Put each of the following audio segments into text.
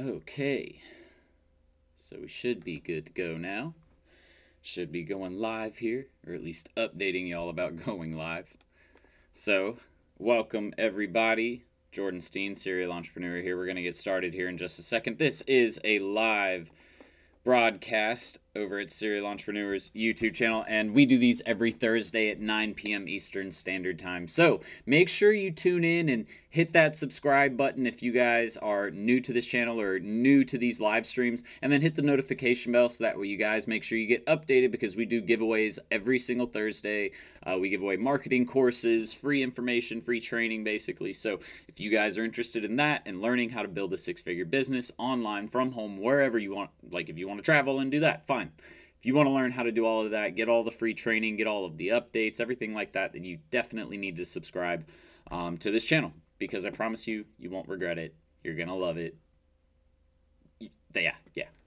Okay, so we should be good to go now. Should be going live here, or at least updating y'all about going live. So, welcome everybody. Jordan Steen, serial entrepreneur here. We're going to get started here in just a second. This is a live broadcast over at Serial Entrepreneurs YouTube channel, and we do these every Thursday at 9 p.m. Eastern Standard Time. So make sure you tune in and hit that subscribe button if you guys are new to this channel or new to these live streams, and then hit the notification bell so that way you guys make sure you get updated, because we do giveaways every single Thursday. We give away marketing courses, free information, free training basically. So if you guys are interested in that and learning how to build a six-figure business online from home, wherever you want, like if you want to travel and do that, fine. If you want to learn how to do all of that, get all the free training, get all of the updates, everything like that, then you definitely need to subscribe to this channel, because I promise you, you won't regret it. You're going to love it. Yeah,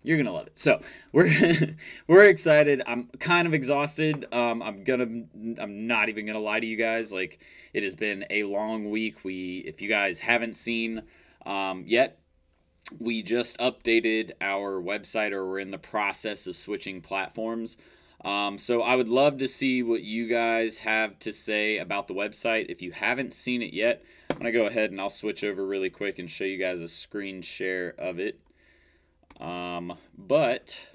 you're going to love it. So we're excited. I'm kind of exhausted. I'm not even going to lie to you guys. Like, it has been a long week. If you guys haven't seen yet, we just updated our website, or we're in the process of switching platforms. So I would love to see what you guys have to say about the website. If you haven't seen it yet, I'm going to go ahead and I'll switch over really quick and show you guys a screen share of it. But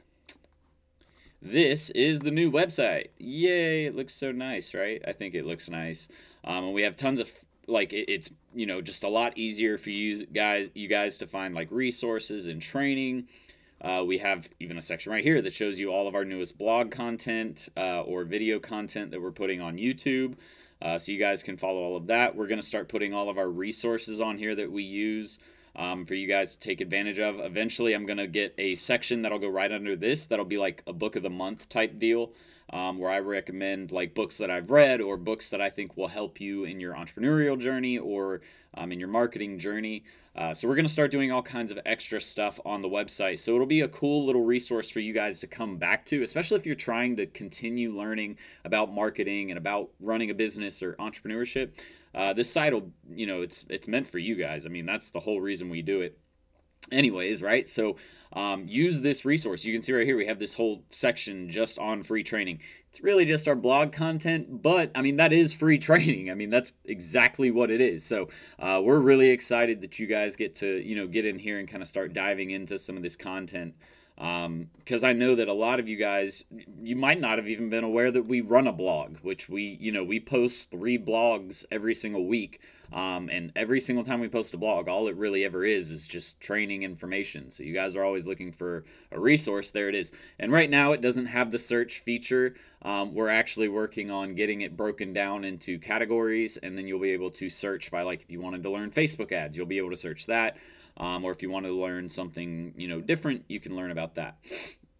this is the new website. Yay, it looks so nice, right? I think it looks nice. And we have tons of, like, it's, you know, just a lot easier for you guys to find, like, resources and training. We have even a section right here that shows you all of our newest blog content or video content that we're putting on YouTube. So you guys can follow all of that. We're going to start putting all of our resources on here that we use for you guys to take advantage of. Eventually, I'm going to get a section that'll go right under this. That'll be like a book of the month type deal, where I recommend like books that I've read or books that I think will help you in your entrepreneurial journey or in your marketing journey. So we're going to start doing all kinds of extra stuff on the website. So it'll be a cool little resource for you guys to come back to, especially if you're trying to continue learning about marketing and about running a business or entrepreneurship. This site will, you know, it's meant for you guys. I mean, that's the whole reason we do it. Anyways, right? So use this resource. You can see right here we have this whole section just on free training. It's really just our blog content, but I mean, that is free training. I mean, that's exactly what it is. So we're really excited that you guys get to, you know, get in here and kind of start diving into some of this content. Because I know that a lot of you guys, you might not have even been aware that we run a blog, which we post 3 blogs every single week. And every single time we post a blog, all it really ever is just training information. So you guys are always looking for a resource. There it is. And right now it doesn't have the search feature. We're actually working on getting it broken down into categories, and then you'll be able to search by, like, if you wanted to learn Facebook ads, you'll be able to search that. Or if you want to learn something, you know, different, you can learn about that.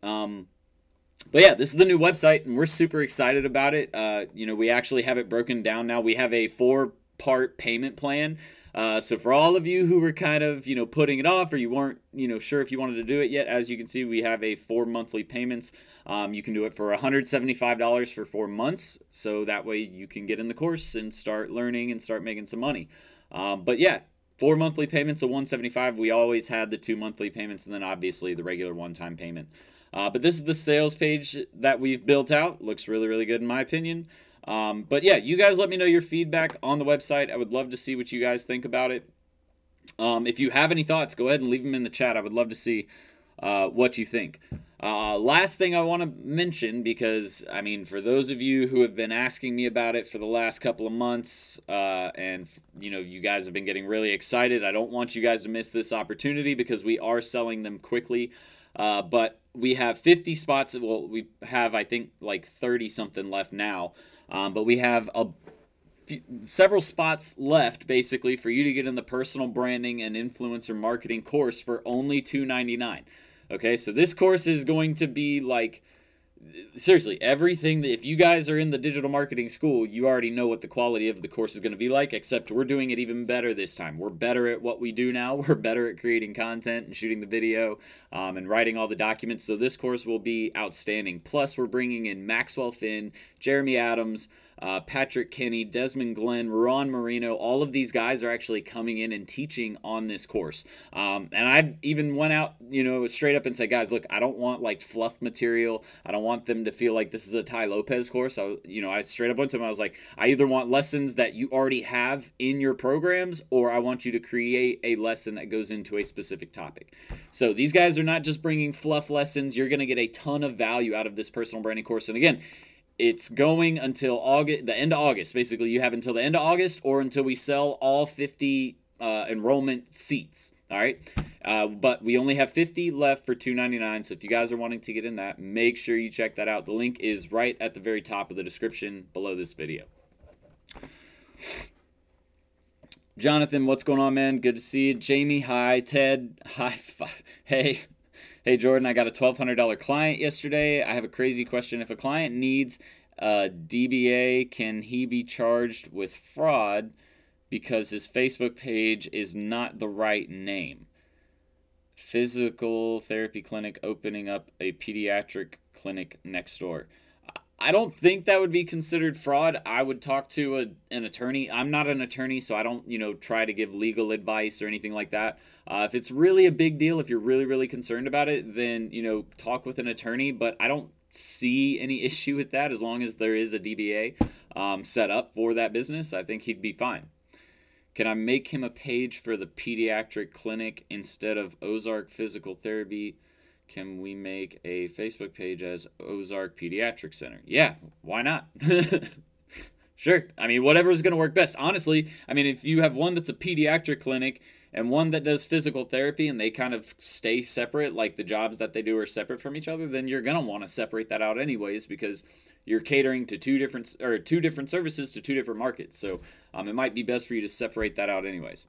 But yeah, this is the new website, and we're super excited about it. You know, we actually have it broken down now. We have a 4-part payment plan. So for all of you who were kind of, you know, putting it off, or you weren't, you know, sure if you wanted to do it yet, as you can see, we have a 4 monthly payments. You can do it for $175 for 4 months. So that way you can get in the course and start learning and start making some money. But yeah, 4 monthly payments of $175. We always had the 2 monthly payments, and then obviously the regular one-time payment. But this is the sales page that we've built out. Looks really, really good in my opinion. But yeah, you guys let me know your feedback on the website. I would love to see what you guys think about it. If you have any thoughts, go ahead and leave them in the chat. I would love to see what you think. Last thing I want to mention, because I mean, for those of you who have been asking me about it for the last couple of months, and you know, you guys have been getting really excited, I don't want you guys to miss this opportunity, because we are selling them quickly. But we have 50 spots. Well, we have, I think, like 30 something left now. But we have several spots left, basically, for you to get in the personal branding and influencer marketing course for only $299. Okay, so this course is going to be like, seriously, everything that, if you guys are in the digital marketing school, you already know what the quality of the course is going to be like, except we're doing it even better this time. We're better at what we do now. We're better at creating content and shooting the video and writing all the documents. So this course will be outstanding. Plus, we're bringing in Maxwell Finn, Jeremy Adams, Patrick Kinney, Desmond Glenn, Ron Marino, all of these guys are actually coming in and teaching on this course. And I even went out, straight up and said, guys, look, I don't want like fluff material. I don't want them to feel like this is a Ty Lopez course. I straight up went to them. I was like, I either want lessons that you already have in your programs, or I want you to create a lesson that goes into a specific topic. So these guys are not just bringing fluff lessons. You're going to get a ton of value out of this personal branding course. And again, it's going until August, the end of August. Basically, you have until the end of August or until we sell all 50 enrollment seats. All right. But we only have 50 left for $299. So if you guys are wanting to get in that, make sure you check that out. The link is right at the very top of the description below this video. Jonathan, what's going on, man? Good to see you. Jamie, hi. Ted, hi. Hey, Jordan, I got a $1,200 client yesterday. I have a crazy question. If a client needs a DBA, can he be charged with fraud because his Facebook page is not the right name? Physical therapy clinic opening up a pediatric clinic next door. I don't think that would be considered fraud. I would talk to an attorney. I'm not an attorney, so I don't, try to give legal advice or anything like that. If it's really a big deal, if you're really, really concerned about it, then, talk with an attorney. But I don't see any issue with that as long as there is a DBA set up for that business. I think he'd be fine. Can I make him a page for the pediatric clinic instead of Ozark Physical Therapy? Can we make a Facebook page as Ozark Pediatric Center? Yeah, why not? Sure. I mean, whatever's going to work best. Honestly, I mean, if you have one that's a pediatric clinic and one that does physical therapy and they kind of stay separate, like the jobs that they do are separate from each other, then you're going to want to separate that out anyways because you're catering to two different services to two different markets. So it might be best for you to separate that out anyways.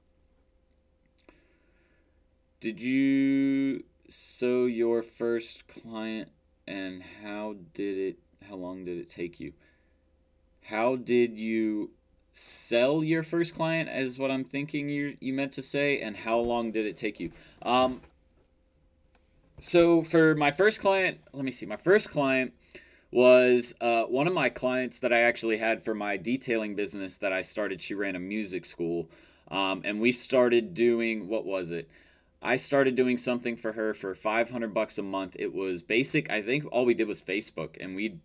So your first client, and how long did it take you? How did you sell your first client is what I'm thinking you meant to say, and how long did it take you? So for my first client, let me see. My first client was one of my clients that I actually had for my detailing business that I started. She ran a music school, and we started doing, what was it? I started doing something for her for $500 a month. It was basic. I think all we did was Facebook, and we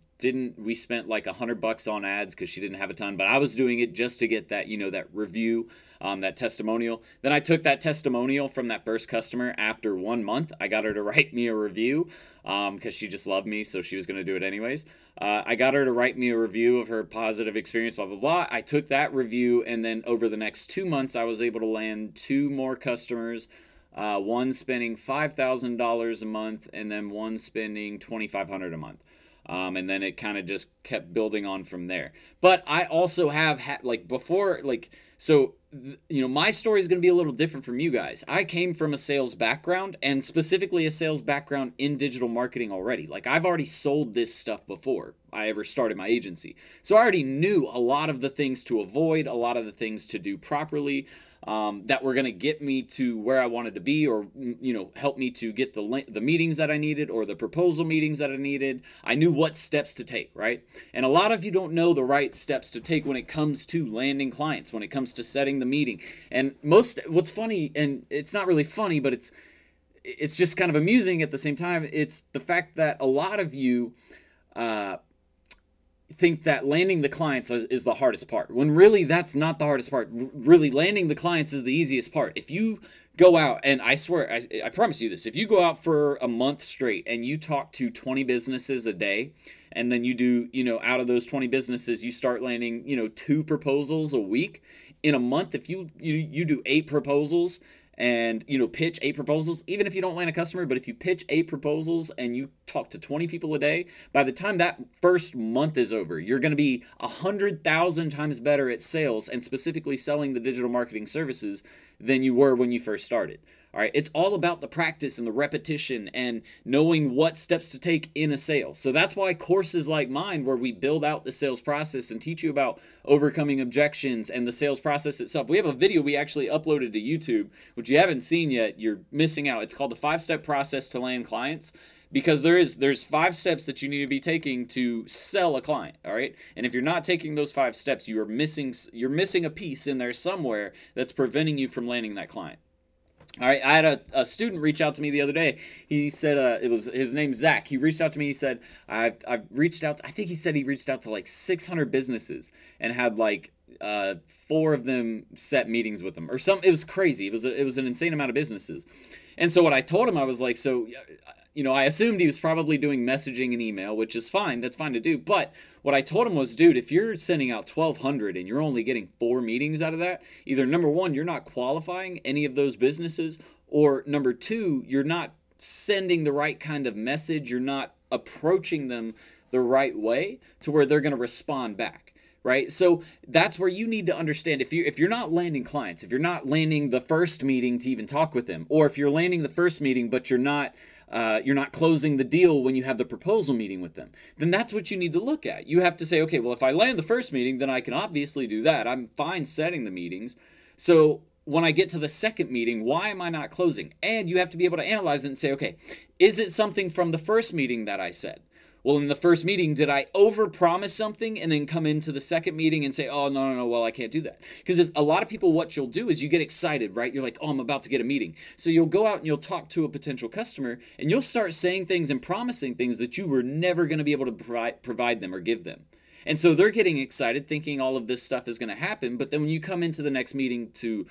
spent like $100 on ads because she didn't have a ton, but I was doing it just to get that, that review, that testimonial. Then I took that testimonial from that first customer. After 1 month, I got her to write me a review because she just loved me, so she was going to do it anyways. I got her to write me a review of her positive experience, blah, blah, blah. I took that review, and then over the next 2 months, I was able to land 2 more customers. One spending $5,000 a month, and then one spending $2,500 a month. And then it kind of just kept building on from there. But I also have had, my story is going to be a little different from you guys. I came from a sales background, and specifically a sales background in digital marketing already. Like, I've already sold this stuff before I ever started my agency. So I already knew a lot of the things to avoid, a lot of the things to do properly, that were going to get me to where I wanted to be, or help me to get the meetings that I needed, or the proposal meetings that I needed. I knew what steps to take, right? And a lot of you don't know the right steps to take when it comes to landing clients, when it comes to setting the meeting. And what's funny, and it's not really funny, but it's just kind of amusing at the same time, it's the fact that a lot of you think that landing the clients is the hardest part, when really that's not the hardest part. Really, landing the clients is the easiest part. If you go out, and I swear, I promise you this, if you go out for a month straight and you talk to 20 businesses a day, and then you do, out of those 20 businesses, you start landing, 2 proposals a week in a month. If you do 8 proposals, and pitch 8 proposals, even if you don't land a customer, but if you pitch 8 proposals and you talk to 20 people a day, by the time that first month is over, you're going to be 100,000 times better at sales, and specifically selling the digital marketing services, than you were when you first started. All right, it's all about the practice and the repetition and knowing what steps to take in a sale. So that's why courses like mine, where we build out the sales process and teach you about overcoming objections and the sales process itself. We have a video we actually uploaded to YouTube, which you haven't seen yet. You're missing out. It's called the 5-step process to land clients. because there's 5 steps that you need to be taking to sell a client, all right? And if you're not taking those 5 steps, you're missing a piece in there somewhere that's preventing you from landing that client. All right, I had a student reach out to me the other day. He said his name's Zach. He reached out to me. He said I've reached out. I think he said he reached out to like 600 businesses and had like 4 of them set meetings with him or something. It was crazy. It was an insane amount of businesses. And so what I told him, I was like, so, you know, I assumed he was probably doing messaging and email, which is fine. That's fine to do. But what I told him was, dude, if you're sending out 1,200 and you're only getting 4 meetings out of that, either number 1, you're not qualifying any of those businesses, or number 2, you're not sending the right kind of message. You're not approaching them the right way to where they're going to respond back. Right? So that's where you need to understand, if you're not landing clients, if you're not landing the first meeting to even talk with them, or if you're landing the first meeting but you're not closing the deal when you have the proposal meeting with them, then that's what you need to look at. You have to say, okay, well, if I land the first meeting, then I can obviously do that. I'm fine setting the meetings. So when I get to the second meeting, why am I not closing? And you have to be able to analyze it and say, okay, is it something from the first meeting that I said? Well, in the first meeting, did I overpromise something and then come into the second meeting and say, oh, no, well, I can't do that? Because a lot of people, what you'll do is you get excited, right? You're like, oh, I'm about to get a meeting. So you'll go out and you'll talk to a potential customer and you'll start saying things and promising things that you were never going to be able to provide them or give them. And so they're getting excited thinking all of this stuff is going to happen. But then when you come into the next meeting to,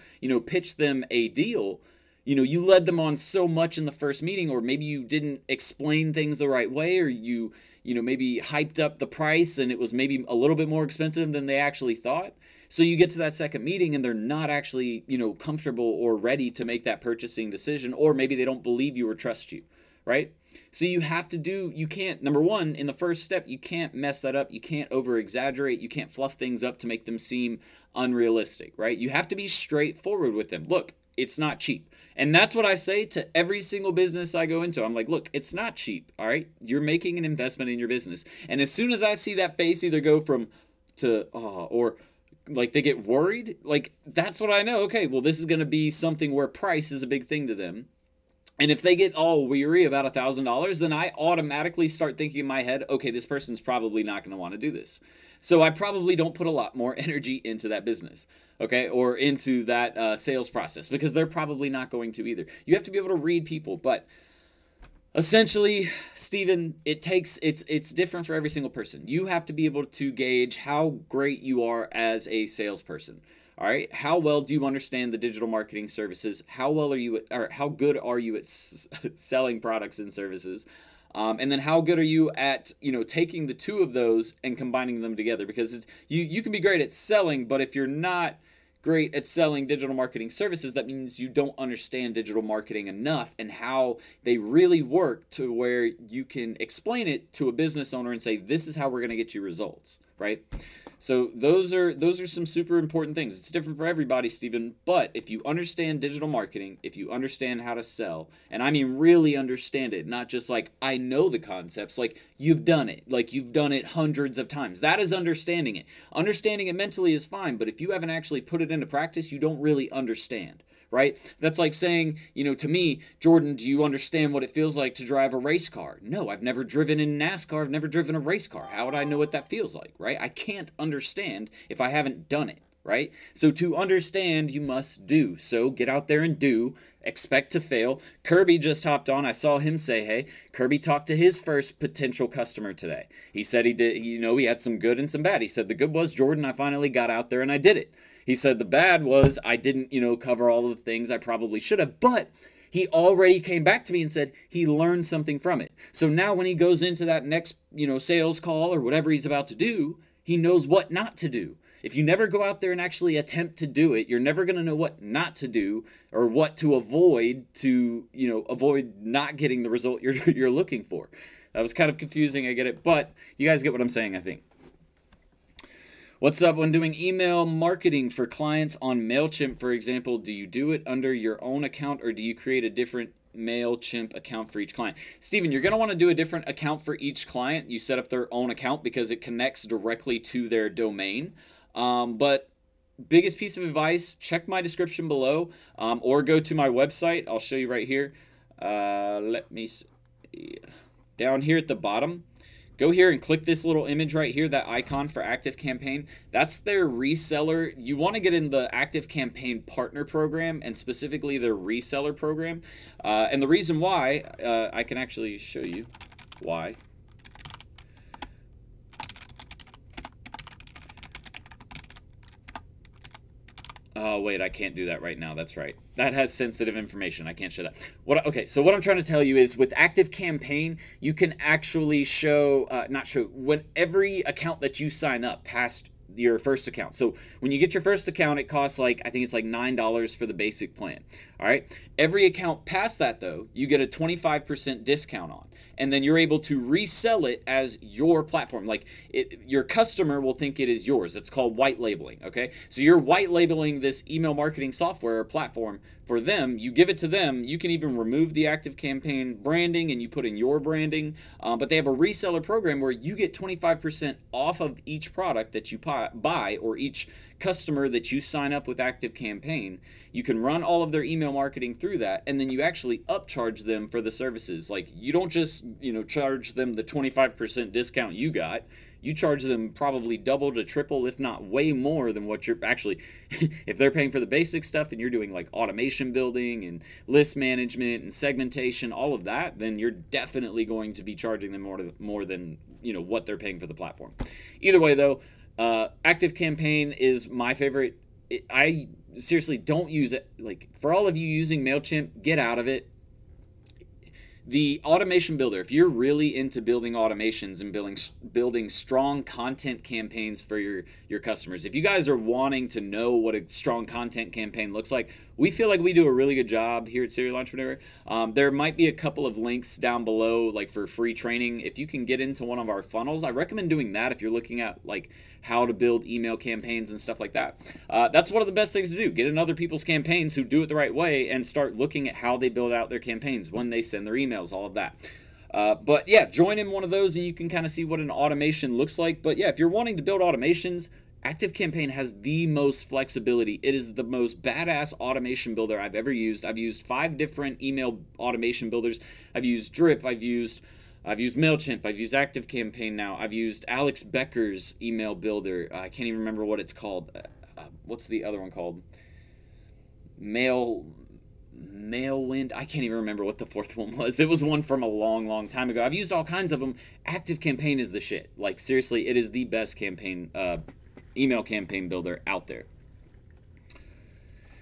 pitch them a deal, you led them on so much in the first meeting, or maybe you didn't explain things the right way, or you maybe hyped up the price and it was maybe a little bit more expensive than they actually thought. So you get to that second meeting and they're not actually, comfortable or ready to make that purchasing decision, or maybe they don't believe you or trust you, right? So you can't, number 1, in the first step, you can't mess that up. You can't over exaggerate. You can't fluff things up to make them seem unrealistic, right? You have to be straightforward with them. Look, it's not cheap. And that's what I say to every single business I go into. I'm like, look, it's not cheap, all right? You're making an investment in your business. And as soon as I see that face either go from to, or like they get worried, like that's what I know. Okay, well, this is going to be something where price is a big thing to them. And if they get all weary about $1,000, then I automatically start thinking in my head, okay, this person's probably not going to want to do this. So I probably don't put a lot more energy into that business, okay, or into that sales process, because they're probably not going to either. You have to be able to read people, but essentially, Stephen, it's different for every single person. You have to be able to gauge how great you are as a salesperson. All right, how well do you understand the digital marketing services? How good are you at selling products and services? And then how good are you at, taking the 2 of those and combining them together? Because you can be great at selling, but if you're not great at selling digital marketing services, that means you don't understand digital marketing enough and how they really work to where you can explain it to a business owner and say, this is how we're going to get you results, right? So those are some super important things. It's different for everybody, Stephen, but if you understand digital marketing, if you understand how to sell, and I mean really understand it, not just like I know the concepts, like you've done it hundreds of times. That is understanding it. Understanding it mentally is fine, but if you haven't actually put it into practice, you don't really understand. Right? That's like saying, to me, Jordan, do you understand what it feels like to drive a race car? No, I've never driven in NASCAR. I've never driven a race car. How would I know what that feels like, right? I can't understand if I haven't done it, right? So to understand, you must do. So get out there and do. Expect to fail. Kirby just hopped on. I saw him say, hey, Kirby talked to his first potential customer today. He said he did, he had some good and some bad. He said the good was, Jordan, I finally got out there and I did it. He said the bad was I didn't, cover all of the things I probably should have, but he already came back to me and said he learned something from it. So now when he goes into that next, sales call or whatever he's about to do, he knows what not to do. If you never go out there and actually attempt to do it, you're never going to know what not to do or what to avoid avoid not getting the result you're looking for. That was kind of confusing, I get it, but you guys get what I'm saying, I think. What's up when doing email marketing for clients on MailChimp, for example? Do you do it under your own account or do you create a different MailChimp account for each client? Steven, you're going to want to do a different account for each client. You set up their own account because it connects directly to their domain. But biggest piece of advice, check my description below or go to my website. I'll show you right here. Let me see. down here at the bottom, go here and click this little image right here, that icon for ActiveCampaign. That's their reseller. You want to get in the ActiveCampaign partner program, and specifically their reseller program. And the reason why, I can actually show you why. Oh, wait, I can't do that right now. That's right. That has sensitive information. I can't show that. Okay, so what I'm trying to tell you is with ActiveCampaign, you can actually show, when every account that you sign up past your first account. So when you get your first account, it costs I think it's like $9 for the basic plan. All right. Every account past that, though, you get a 25% discount on. And then you're able to resell it as your platform. Your customer will think it is yours. It's called white labeling, okay? So you're white labeling this email marketing software or platform for them. You give it to them. You can even remove the ActiveCampaign branding and you put in your branding. But they have a reseller program where you get 25% off of each product that you buy, or each customer that you sign up with ActiveCampaign. You can run all of their email marketing through that, and then you actually upcharge them for the services. You don't just charge them the 25% discount you got. You charge them probably double to triple, if not way more than what you're actually, if they're paying for the basic stuff and you're doing automation building and list management and segmentation, all of that, then you're definitely going to be charging them more than what they're paying for the platform. Either way, though, ActiveCampaign is my favorite. I seriously don't use it. For all of you using MailChimp, get out of it. The automation builder, if you're really into building automations and building strong content campaigns for your customers, if you guys are wanting to know what a strong content campaign looks like, we feel like we do a really good job here at Serial Entrepreneur. There might be a couple of links down below for free training. If you can get into one of our funnels, I recommend doing that if you're looking at how to build email campaigns and stuff like that. That's one of the best things to do. Get in other people's campaigns who do it the right way and start looking at how they build out their campaigns, when they send their emails, all of that. But yeah, join in one of those and you can kind of see what an automation looks like. But yeah, if you're wanting to build automations, ActiveCampaign has the most flexibility. It is the most badass automation builder I've ever used. I've used 5 different email automation builders. I've used Drip. I've used MailChimp. I've used ActiveCampaign now. I've used Alex Becker's email builder. I can't even remember what it's called. What's the other one called? Mailwind. I can't even remember what the 4th one was. It was one from a long, long time ago. I've used all kinds of them. ActiveCampaign is the shit. Seriously, it is the best email campaign builder out there.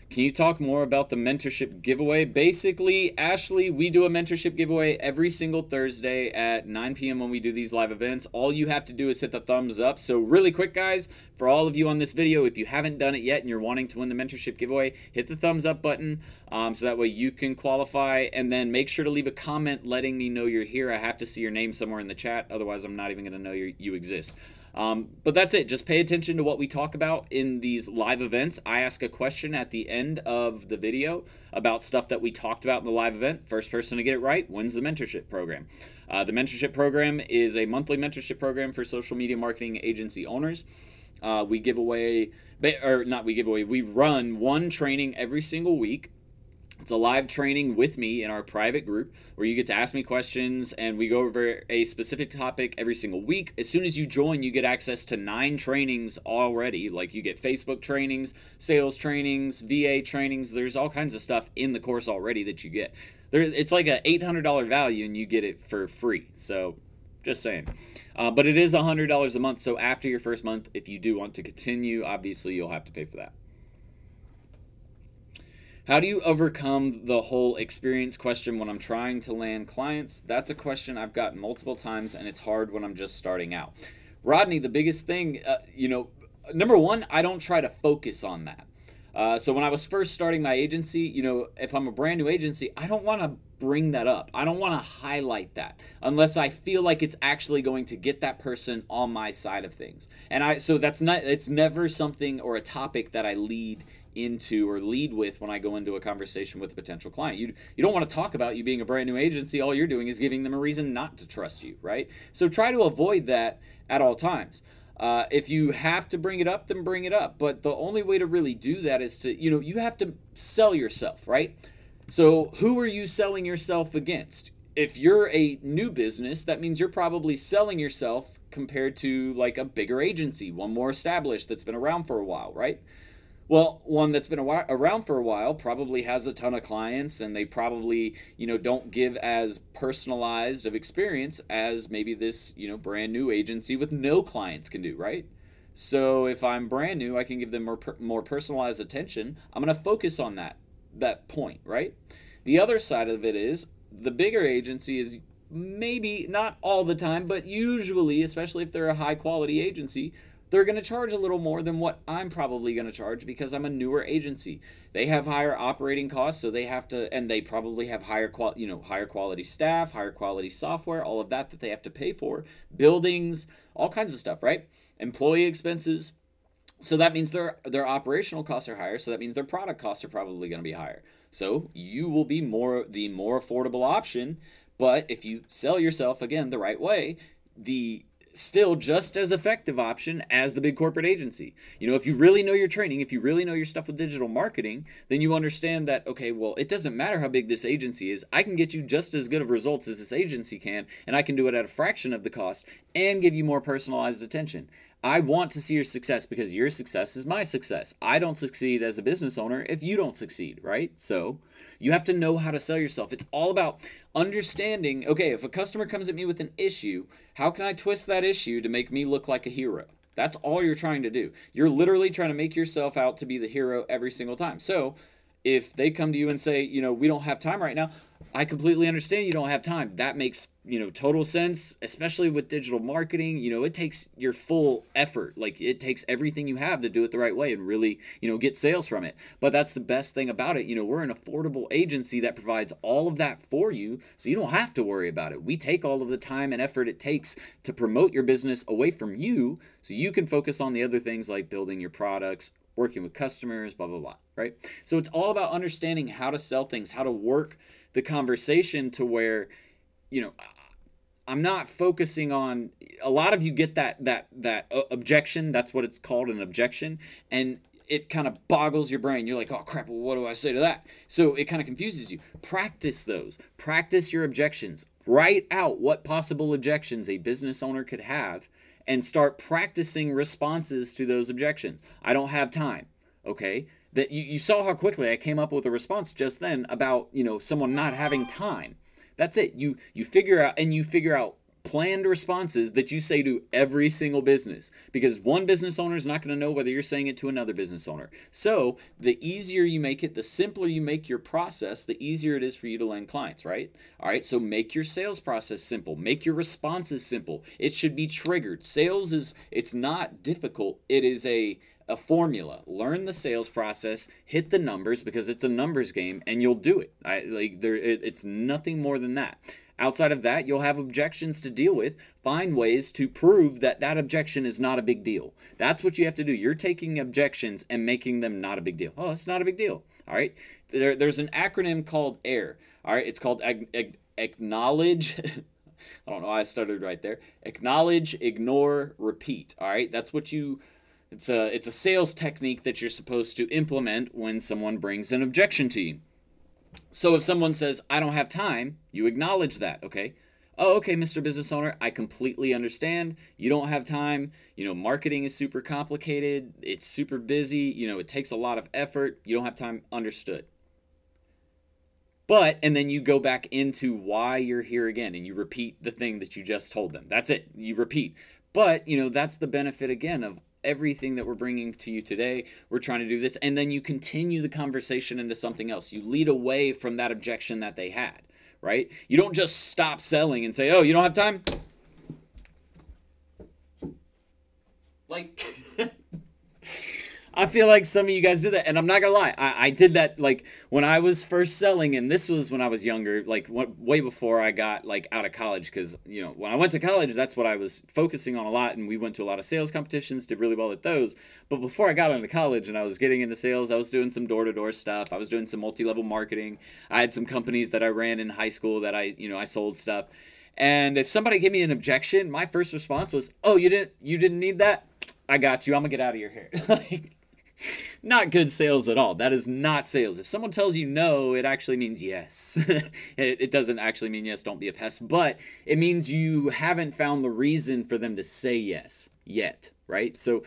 Can you talk more about the mentorship giveaway? Basically, Ashley, we do a mentorship giveaway every single Thursday at 9 p.m. when we do these live events. All you have to do is hit the thumbs up. So really quick, guys, for all of you on this video, if you haven't done it yet and you're wanting to win the mentorship giveaway, hit the thumbs up button so that way you can qualify. And then make sure to leave a comment letting me know you're here. I have to see your name somewhere in the chat. Otherwise, I'm not even going to know you exist. But that's it. Just pay attention to what we talk about in these live events. I ask a question at the end of the video about stuff that we talked about in the live event. First person to get it right wins the mentorship program. The mentorship program is a monthly mentorship program for social media marketing agency owners. We run one training every single week. It's a live training with me in our private group where you get to ask me questions and we go over a specific topic every single week. As soon as you join, you get access to 9 trainings already. You get Facebook trainings, sales trainings, VA trainings. There's all kinds of stuff in the course already that you get. It's like an $800 value and you get it for free. So just saying. But it is $100 a month. So after your first month, if you do want to continue, obviously you'll have to pay for that. How do you overcome the whole experience question when I'm trying to land clients? That's a question I've gotten multiple times, and it's hard when I'm just starting out. Rodney, the biggest thing, number one, I don't try to focus on that. So when I was first starting my agency, if I'm a brand new agency, I don't want to bring that up. I don't want to highlight that unless I feel like it's actually going to get that person on my side of things. And it's never something or a topic that I lead into or lead with when I go into a conversation with a potential client. You don't want to talk about you being a brand new agency. All you're doing is giving them a reason not to trust you, right? So try to avoid that at all times. If you have to bring it up, then bring it up. But the only way to really do that is to, you have to sell yourself, right? So who are you selling yourself against? if you're a new business, that means you're probably selling yourself compared to like a bigger agency, one more established that's been around for a while, right? Well, one that's been around for a while probably has a ton of clients, and they probably, don't give as personalized of experience as maybe this, brand new agency with no clients can do, right? So if I'm brand new, I can give them more personalized attention. I'm going to focus on that point, right? The other side of it is the bigger agency is maybe not all the time, but usually, especially if they're a high quality agency, they're going to charge a little more than what I'm probably going to charge because I'm a newer agency. They have higher operating costs, so they have to, and they probably have higher quality staff, higher quality software, all of that they have to pay for, buildings, all kinds of stuff, right? Employee expenses. So that means their operational costs are higher, so that means their product costs are probably going to be higher. So you will be the more affordable option, but if you sell yourself again the right way, the still just as effective option as the big corporate agency. If you really know your training, if you really know your stuff with digital marketing, then you understand that, okay, well, it doesn't matter how big this agency is. I can get you just as good of results as this agency can, and I can do it at a fraction of the cost and give you more personalized attention. I want to see your success because your success is my success. I don't succeed as a business owner if you don't succeed, right? So you have to know how to sell yourself. It's all about understanding, okay, if a customer comes at me with an issue, how can I twist that issue to make me look like a hero? That's all you're trying to do. You're literally trying to make yourself out to be the hero every single time. So if they come to you and say, we don't have time right now, I completely understand you don't have time. That makes, total sense, especially with digital marketing. It takes your full effort. Like, it takes everything you have to do it the right way and really, get sales from it. But that's the best thing about it. We're an affordable agency that provides all of that for you, so you don't have to worry about it. We take all of the time and effort it takes to promote your business away from you so you can focus on the other things like building your products, working with customers, blah, blah, blah, right? So it's all about understanding how to sell things, how to work the conversation to where, I'm not focusing on, a lot of you get that objection. That's what it's called, an objection. And it kind of boggles your brain. You're like, oh crap, well, what do I say to that? So it kind of confuses you. Practice those. Practice your objections. Write out what possible objections a business owner could have and start practicing responses to those objections. I don't have time. Okay? That you saw how quickly I came up with a response just then about, someone not having time. That's it. You figure out planned responses that you say to every single business, because one business owner is not going to know whether you're saying it to another business owner. So the easier you make it, the simpler you make your process, the easier it is for you to land clients, right? All right. So make your sales process simple. Make your responses simple. It should be triggered. It's not difficult. It is a formula. Learn the sales process, hit the numbers because it's a numbers game, and you'll do it. It's nothing more than that. Outside of that, you'll have objections to deal with. Find ways to prove that objection is not a big deal. That's what you have to do. You're taking objections and making them not a big deal. Oh, it's not a big deal. All right. There's an acronym called AIR. All right. It's called acknowledge. I don't know why I started right there. Acknowledge, ignore, repeat. All right. That's what it's a sales technique that you're supposed to implement when someone brings an objection to you. So if someone says, I don't have time, you acknowledge that, okay? Oh, okay, Mr. Business Owner, I completely understand. You don't have time. Marketing is super complicated. It's super busy. It takes a lot of effort. You don't have time. Understood. And then you go back into why you're here again, and you repeat the thing that you just told them. That's it. You repeat. But, that's the benefit, again, of everything that we're bringing to you today. We're trying to do this, and then you continue the conversation into something else. You lead away from that objection that they had, right? You don't just stop selling and say, oh, you don't have time? Like, I feel like some of you guys do that, and I'm not gonna lie, I did that like when I was first selling, and this was when I was younger, like way before I got like out of college, because when I went to college, that's what I was focusing on a lot, and we went to a lot of sales competitions, did really well at those. But before I got into college and I was getting into sales, I was doing some door-to-door stuff. I was doing some multi-level marketing. I had some companies that I ran in high school that I sold stuff. And if somebody gave me an objection, my first response was, "Oh, you didn't need that? I got you. I'm gonna get out of your hair." Like, not good sales at all. That is not sales. If someone tells you no, it actually means yes. It doesn't actually mean yes, don't be a pest, but it means you haven't found the reason for them to say yes yet, right? So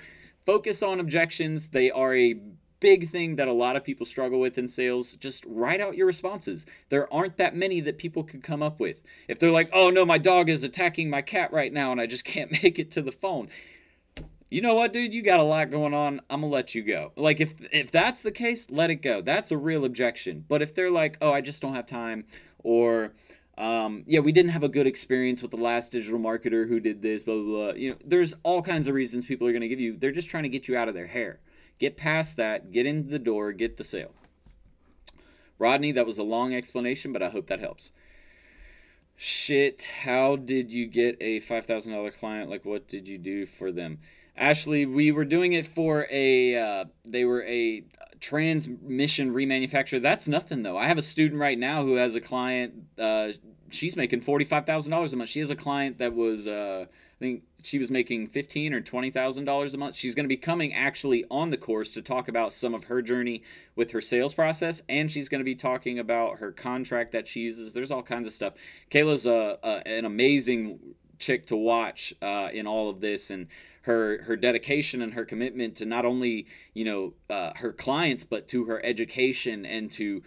focus on objections. They are a big thing that a lot of people struggle with in sales. Just write out your responses. There aren't that many that people could come up with. If they're like, oh no, my dog is attacking my cat right now and I just can't make it to the phone. You know what, dude? You got a lot going on. I'm gonna let you go. Like, if that's the case, let it go. That's a real objection. But if they're like, oh, I just don't have time, or yeah, we didn't have a good experience with the last digital marketer who did this, blah, blah, blah. You know, there's all kinds of reasons people are going to give you. They're just trying to get you out of their hair. Get past that, get into the door, get the sale. Rodney, that was a long explanation, but I hope that helps. Shit, how did you get a $5,000 client? Like, what did you do for them? Ashley, we were doing it for they were a transmission remanufacturer. That's nothing, though. I have a student right now who has a client, she's making $45,000 a month. She has a client that was, I think she was making $15,000 or $20,000 a month. She's going to be coming actually on the course to talk about some of her journey with her sales process, and she's going to be talking about her contract that she uses. There's all kinds of stuff. Kayla's an amazing chick to watch in all of this, and her dedication and her commitment to not only, you know, her clients, but to her education and to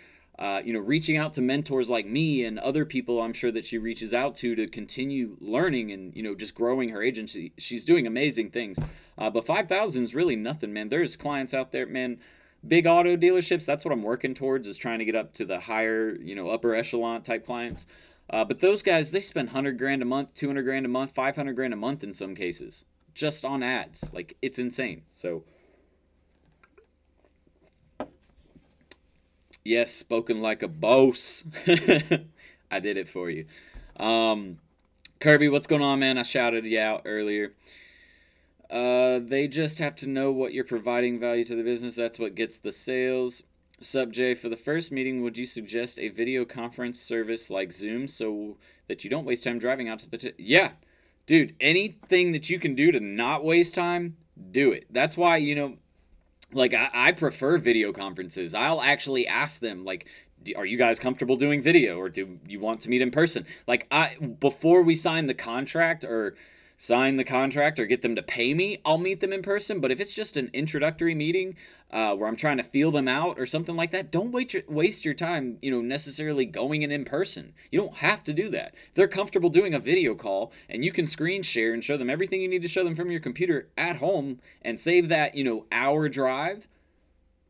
you know, reaching out to mentors like me and other people I'm sure that she reaches out to continue learning and, you know, just growing her agency. She's doing amazing things. But 5,000 is really nothing, man. There's clients out there, man. Big auto dealerships, that's what I'm working towards, is trying to get up to the higher, you know, upper echelon type clients. But those guys, they spend 100 grand a month, 200 grand a month, 500 grand a month in some cases, just on ads. Like, it's insane. So yes, spoken like a boss. I did it for you. Kirby, what's going on, man? I shouted you out earlier. They just have to know what you're providing value to the business. That's what gets the sales. Sup, Jay? For the first meeting, would you suggest a video conference service like Zoom so that you don't waste time driving out to the... Yeah, dude, anything that you can do to not waste time, do it. That's why, you know, like, I prefer video conferences. I'll actually ask them, like, are you guys comfortable doing video, or do you want to meet in person? Like, before we sign the contract or get them to pay me, I'll meet them in person. But if it's just an introductory meeting where I'm trying to feel them out or something like that, don't waste your time, you know, necessarily going in person. You don't have to do that. If they're comfortable doing a video call and you can screen share and show them everything you need to show them from your computer at home and save that, you know, hour drive,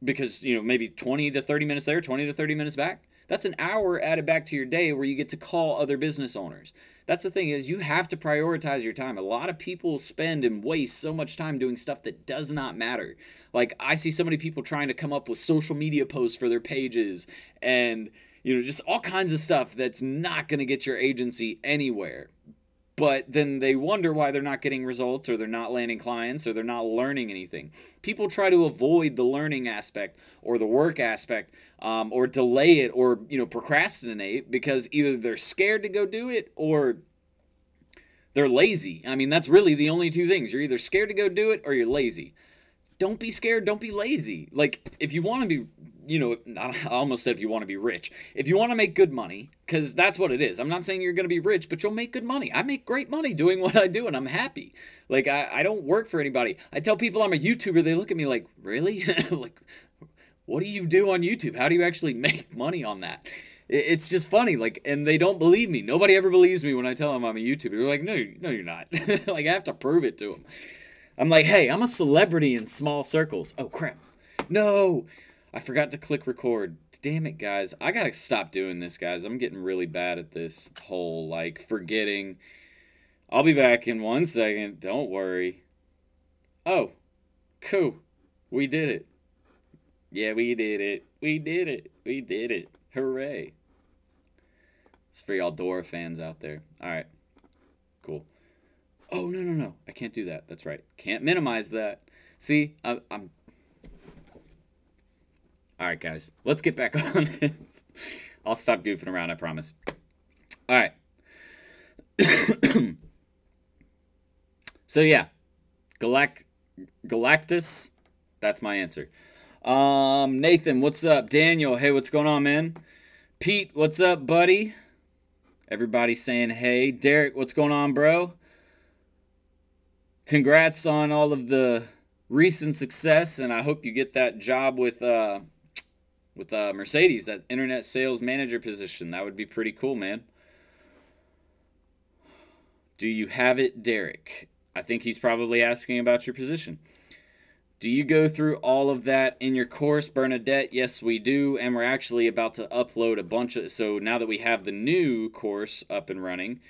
because, you know, maybe 20 to 30 minutes there, 20 to 30 minutes back, that's an hour added back to your day where you get to call other business owners. That's the thing, is you have to prioritize your time. A lot of people spend and waste so much time doing stuff that does not matter. Like, I see so many people trying to come up with social media posts for their pages and, you know, just all kinds of stuff that's not going to get your agency anywhere. But then they wonder why they're not getting results, or they're not landing clients, or they're not learning anything. People try to avoid the learning aspect or the work aspect, or delay it, or, you know, procrastinate, because either they're scared to go do it or they're lazy. I mean, that's really the only two things. You're either scared to go do it or you're lazy. Don't be scared. Don't be lazy. Like, if you want to be, you know, I almost said if you want to be rich. If you want to make good money, because that's what it is. I'm not saying you're going to be rich, but you'll make good money. I make great money doing what I do, and I'm happy. Like, I don't work for anybody. I tell people I'm a YouTuber. They look at me like, really? Like, what do you do on YouTube? How do you actually make money on that? It's just funny. Like, and they don't believe me. Nobody ever believes me when I tell them I'm a YouTuber. They're like, no, you're not. Like, I have to prove it to them. I'm like, hey, I'm a celebrity in small circles. Oh, crap. No, I forgot to click record. Damn it, guys. I gotta stop doing this, guys. I'm getting really bad at this whole, like, forgetting. I'll be back in 1 second. Don't worry. Oh, cool. We did it. Yeah, we did it. We did it. We did it. Hooray. It's for y'all Dora fans out there. All right. Cool. Oh, no. I can't do that. That's right. Can't minimize that. See, I'm... All right, guys. Let's get back on this. I'll stop goofing around, I promise. All right. So, yeah. Galactus. That's my answer. Nathan, what's up? Daniel, hey, what's going on, man? Pete, what's up, buddy? Everybody saying hey. Derek, what's going on, bro? Congrats on all of the recent success, and I hope you get that job with Mercedes, that internet sales manager position. That would be pretty cool, man. Do you have it, Derek? I think he's probably asking about your position. Do you go through all of that in your course, Bernadette? Yes, we do, and we're actually about to upload a bunch of... So now that we have the new course up and running,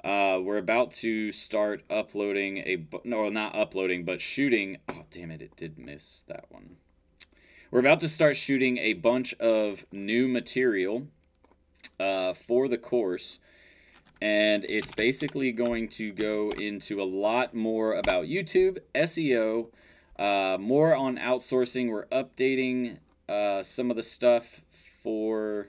we're about to start uploading no, not uploading, but shooting... Oh, damn it, it did miss that one. We're about to start shooting a bunch of new material for the course, and it's basically going to go into a lot more about YouTube, SEO, more on outsourcing. We're updating some of the stuff for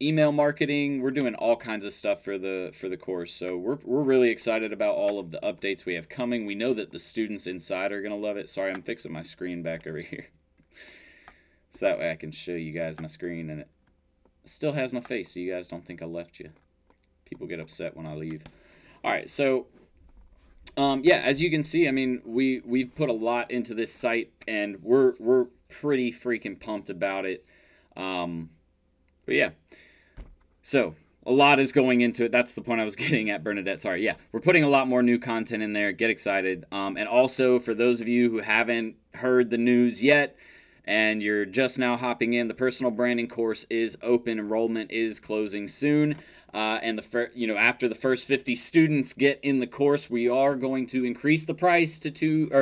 email marketing. We're doing all kinds of stuff for the course. So we're really excited about all of the updates we have coming. We know that the students inside are going to love it. Sorry, I'm fixing my screen back over here. So that way I can show you guys my screen, and it still has my face, so you guys don't think I left you. People get upset when I leave. All right, so yeah, as you can see, I mean, we've put a lot into this site, and we're pretty freaking pumped about it. But yeah, so a lot is going into it. That's the point I was getting at, Bernadette. Sorry. Yeah, we're putting a lot more new content in there. Get excited. And also, for those of you who haven't heard the news yet, and you're just now hopping in, the personal branding course is open. Enrollment is closing soon. And after the first 50 students get in the course, we are going to increase the price to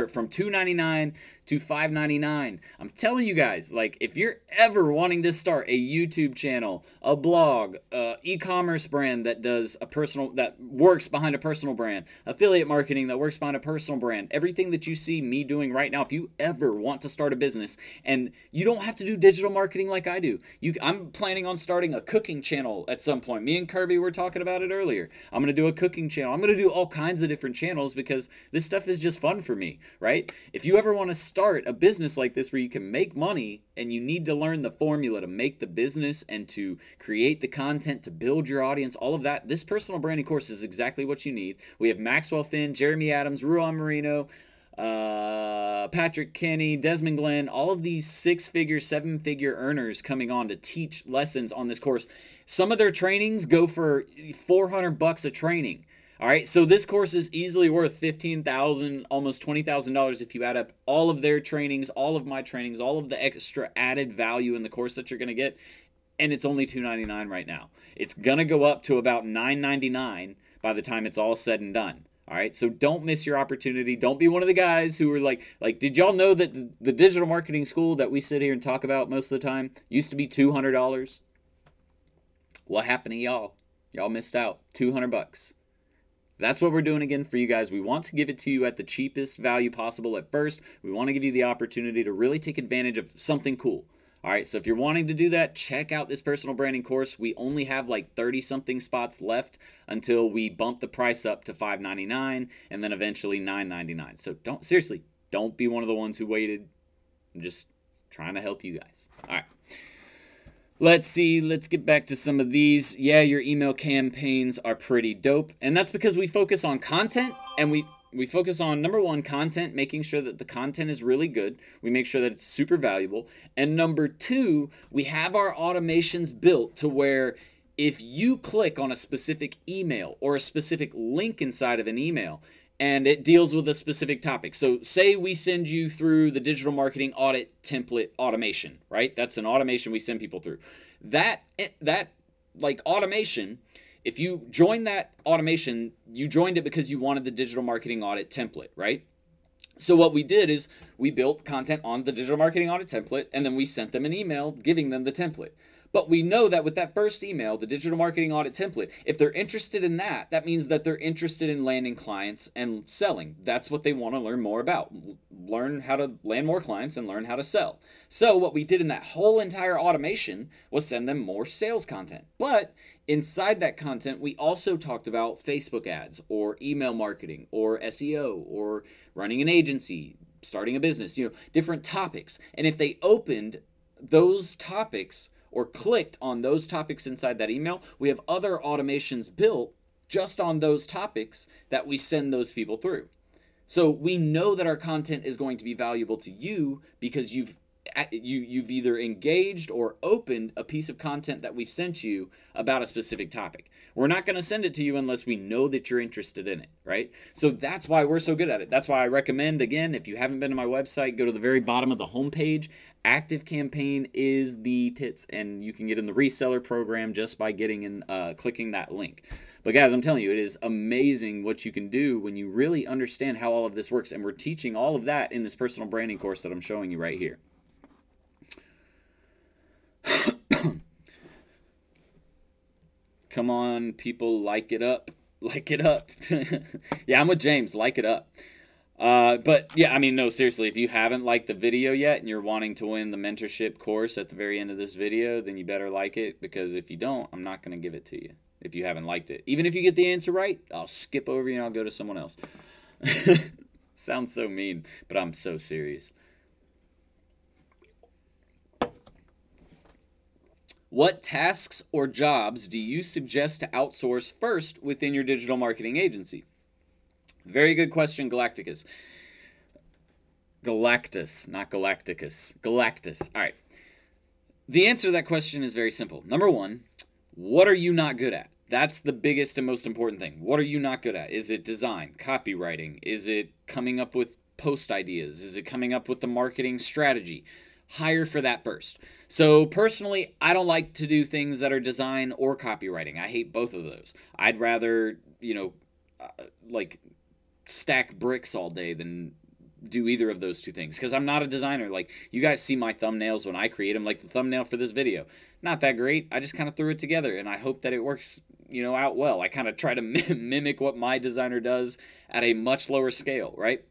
from $2.99 to $5.99. I'm telling you guys, like, if you're ever wanting to start a YouTube channel, a blog, e-commerce brand that works behind a personal brand, affiliate marketing that works behind a personal brand, everything that you see me doing right now, if you ever want to start a business, and you don't have to do digital marketing like I do. I'm planning on starting a cooking channel at some point. Me and Kirby were talking about it earlier. I'm going to do a cooking channel. I'm going to do all kinds of different channels because this stuff is just fun for me, right? If you ever want to start a business like this where you can make money and you need to learn the formula to make the business and to create the content to build your audience, all of that, this personal branding course is exactly what you need. We have Maxwell Finn, Jeremy Adams, Ruan Marino, Patrick Kenny, Desmond Glenn, all of these 6-figure, 7-figure earners coming on to teach lessons on this course. Some of their trainings go for $400 a training. All right, so this course is easily worth $15,000, almost $20,000 if you add up all of their trainings, all of my trainings, all of the extra added value in the course that you're going to get, and it's only $2.99 right now. It's going to go up to about $9.99 by the time it's all said and done. All right, so don't miss your opportunity. Don't be one of the guys who are like, did y'all know that the digital marketing school that we sit here and talk about most of the time used to be $200? What happened to y'all? Y'all missed out. $200. That's what we're doing again for you guys. We want to give it to you at the cheapest value possible at first. We want to give you the opportunity to really take advantage of something cool. All right, so if you're wanting to do that, check out this personal branding course. We only have like 30-something spots left until we bump the price up to $5.99 and then eventually $9.99. So don't be one of the ones who waited. I'm just trying to help you guys. All right. Let's see, let's get back to some of these. Yeah, your email campaigns are pretty dope. And that's because we focus on content, and we focus on, number one, content, making sure that the content is really good. We make sure that it's super valuable. And number two, we have our automations built to where if you click on a specific email or a specific link inside of an email, and it deals with a specific topic. So say we send you through the digital marketing audit template automation, right? That's an automation we send people through. That like automation, if you join that automation, you joined it because you wanted the digital marketing audit template, right? So what we did is we built content on the digital marketing audit template, and then we sent them an email giving them the template. But we know that with that first email, the digital marketing audit template, if they're interested in that, that means that they're interested in landing clients and selling. That's what they want to learn more about. Learn how to land more clients and learn how to sell. So what we did in that whole entire automation was send them more sales content. But inside that content, we also talked about Facebook ads or email marketing or SEO or running an agency, starting a business, different topics. And if they opened those topics or clicked on those topics inside that email, we have other automations built just on those topics that we send those people through. So we know that our content is going to be valuable to you because you've either engaged or opened a piece of content that we've sent you about a specific topic. We're not going to send it to you unless we know that you're interested in it, right? So that's why we're so good at it. That's why I recommend, again, if you haven't been to my website, go to the very bottom of the homepage. ActiveCampaign is the tits, and you can get in the reseller program just by getting in, clicking that link. But guys, I'm telling you, it is amazing what you can do when you really understand how all of this works. And we're teaching all of that in this personal branding course that I'm showing you right here. Come on, people, like it up. Like it up. Yeah, I'm with James. Like it up. But yeah, I mean, no, seriously, if you haven't liked the video yet and you're wanting to win the mentorship course at the very end of this video, then you better like it, because if you don't, I'm not going to give it to you if you haven't liked it. Even if you get the answer right, I'll skip over you and I'll go to someone else. Sounds so mean, but I'm so serious. What tasks or jobs do you suggest to outsource first within your digital marketing agency? Very good question, Galacticus. Galactus, not Galacticus. Galactus. All right. The answer to that question is very simple. Number one, what are you not good at? That's the biggest and most important thing. What are you not good at? Is it design, copywriting? Is it coming up with post ideas? Is it coming up with the marketing strategy? Hire for that first. So personally, I don't like to do things that are design or copywriting. I hate both of those. I'd rather, like stack bricks all day than do either of those two things, because I'm not a designer. Like, you guys see my thumbnails when I create them, like the thumbnail for this video. Not that great. I just kind of threw it together and I hope that it works, out well. I kind of try to mimic what my designer does at a much lower scale, right?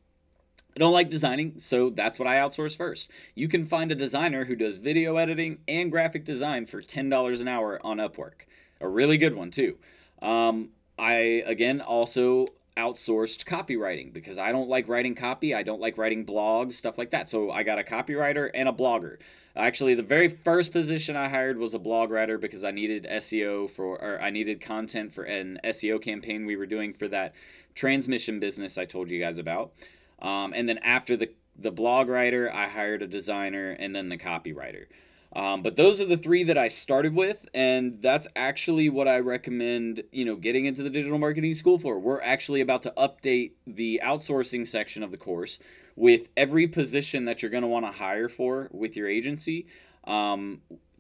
I don't like designing, so that's what I outsource first. You can find a designer who does video editing and graphic design for $10 an hour on Upwork. A really good one, too. I, again, also outsourced copywriting because I don't like writing copy. I don't like writing blogs, stuff like that. So I got a copywriter and a blogger. Actually, the very first position I hired was a blog writer because I needed I needed content for an SEO campaign we were doing for that transmission business I told you guys about. And then after the blog writer, I hired a designer and then the copywriter. But those are the three that I started with, and that's actually what I recommend, getting into the digital marketing school for. We're actually about to update the outsourcing section of the course with every position that you're going to want to hire for with your agency.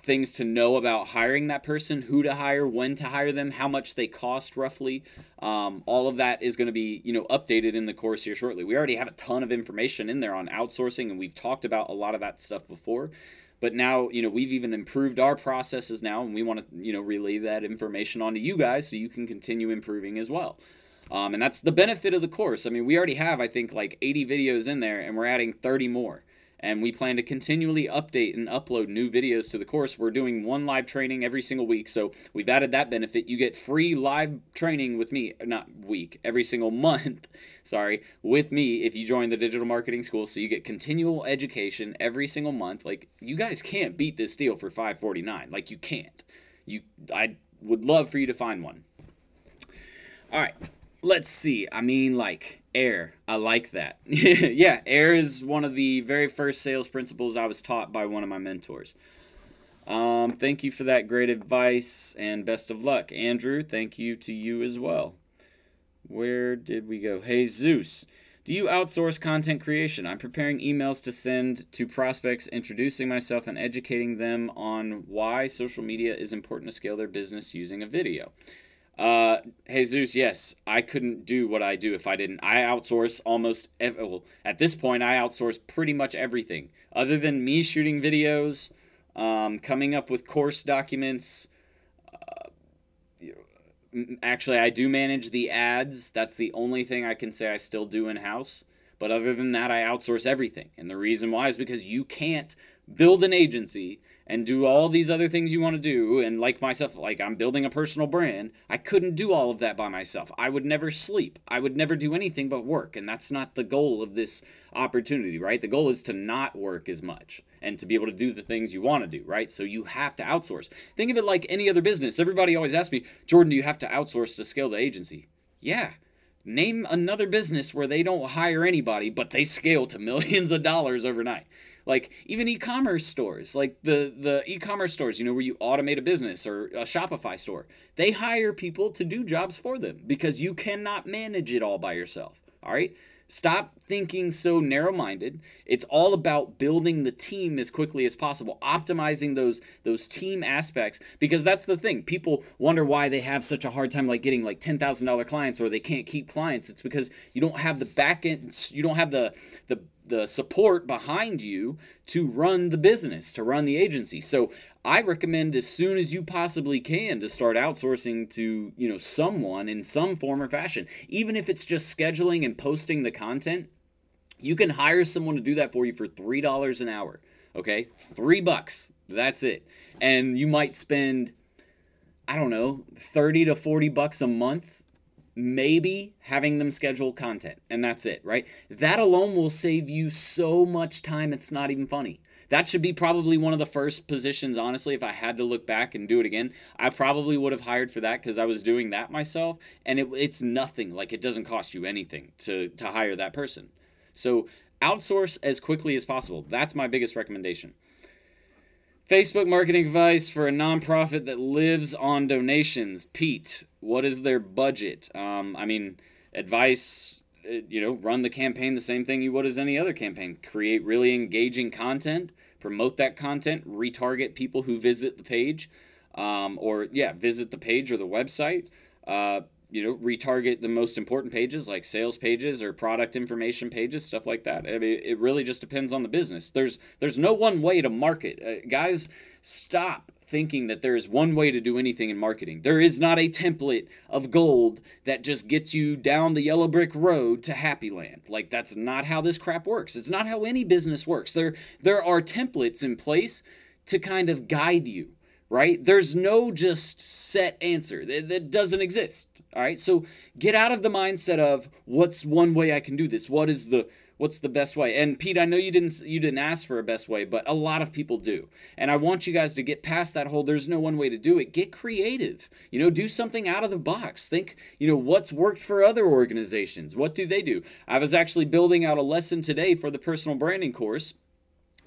Things to know about hiring that person, who to hire, when to hire them, how much they cost roughly. All of that is going to be, updated in the course here shortly. We already have a ton of information in there on outsourcing, and we've talked about a lot of that stuff before. But now, we've even improved our processes now, and we want to, relay that information onto you guys so you can continue improving as well. And that's the benefit of the course. I mean, we already have, I think, like 80 videos in there, and we're adding 30 more. And we plan to continually update and upload new videos to the course. We're doing one live training every single week, so we've added that benefit. You get free live training with me, every single month, with me if you join the digital marketing school. So you get continual education every single month. Like, you guys can't beat this deal for $549. Like, you can't. I would love for you to find one. All right. Let's see. I mean, like, AIR. I like that. Yeah, AIR is one of the very first sales principles I was taught by one of my mentors. Thank you for that great advice, and best of luck. Andrew, thank you to you as well. Where did we go? Hey, Zeus. Do you outsource content creation? I'm preparing emails to send to prospects, introducing myself and educating them on why social media is important to scale their business using a video. Jesus, yes, I couldn't do what I do if I didn't. I outsource at this point, I outsource pretty much everything. Other than me shooting videos, coming up with course documents. Actually, I do manage the ads. That's the only thing I can say I still do in-house. But other than that, I outsource everything. And the reason why is because you can't build an agency and do all these other things you want to do, and like myself, like I'm building a personal brand, I couldn't do all of that by myself. I would never sleep. I would never do anything but work, and that's not the goal of this opportunity, right? The goal is to not work as much and to be able to do the things you want to do, right? So you have to outsource. Think of it like any other business. Everybody always asks me, Jordan, do you have to outsource to scale the agency? Yeah. Name another business where they don't hire anybody, but they scale to millions of dollars overnight. Like even e-commerce stores, like the e-commerce stores, where you automate a business, or a Shopify store, they hire people to do jobs for them because you cannot manage it all by yourself. All right? Stop thinking so narrow-minded. It's all about building the team as quickly as possible, optimizing those team aspects, because that's the thing. People wonder why they have such a hard time like getting like $10,000 clients, or they can't keep clients. It's because you don't have the back end, you don't have the support behind you to run the business, to run the agency. So I recommend as soon as you possibly can to start outsourcing to, someone in some form or fashion. Even if it's just scheduling and posting the content, you can hire someone to do that for you for $3 an hour. Okay? $3. That's it. And you might spend, I don't know, $30 to $40 a month maybe having them schedule content, and that's it, right? That alone will save you so much time, it's not even funny. That should be probably one of the first positions, honestly. If I had to look back and do it again, I probably would have hired for that, because I was doing that myself, and it's nothing. Like, it doesn't cost you anything to hire that person. So outsource as quickly as possible. That's my biggest recommendation. Facebook marketing advice for a nonprofit that lives on donations. Pete, what is their budget? Advice, run the campaign the same thing you would as any other campaign. Create really engaging content, promote that content, retarget people who visit the page, visit the page or the website. Retarget the most important pages like sales pages or product information pages, stuff like that. I mean, it really just depends on the business. There's no one way to market. Guys, stop thinking that there is one way to do anything in marketing. There is not a template of gold that just gets you down the yellow brick road to happy land. Like, that's not how this crap works. It's not how any business works. There are templates in place to kind of guide you. Right? There's no just set answer. That doesn't exist. All right? So get out of the mindset of what's one way I can do this? What's the best way? And Pete, I know you didn't ask for a best way, but a lot of people do. And I want you guys to get past that whole there's no one way to do it. Get creative. Do something out of the box. Think, what's worked for other organizations? What do they do? I was actually building out a lesson today for the personal branding course,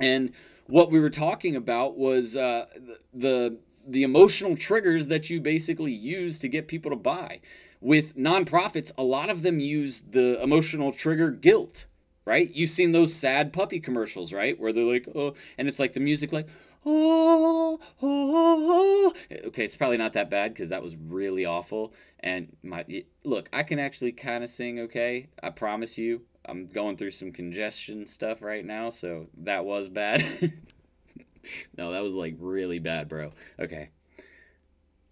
and what we were talking about was the emotional triggers that you basically use to get people to buy. With nonprofits, a lot of them use the emotional trigger guilt, right? You've seen those sad puppy commercials, right? Where they're like, oh, and it's like the music like, oh, oh, oh. Okay, it's probably not that bad because that was really awful. And look, I can actually kind of sing, okay? I promise you. I'm going through some congestion stuff right now, so that was bad. No, that was like really bad, bro. Okay.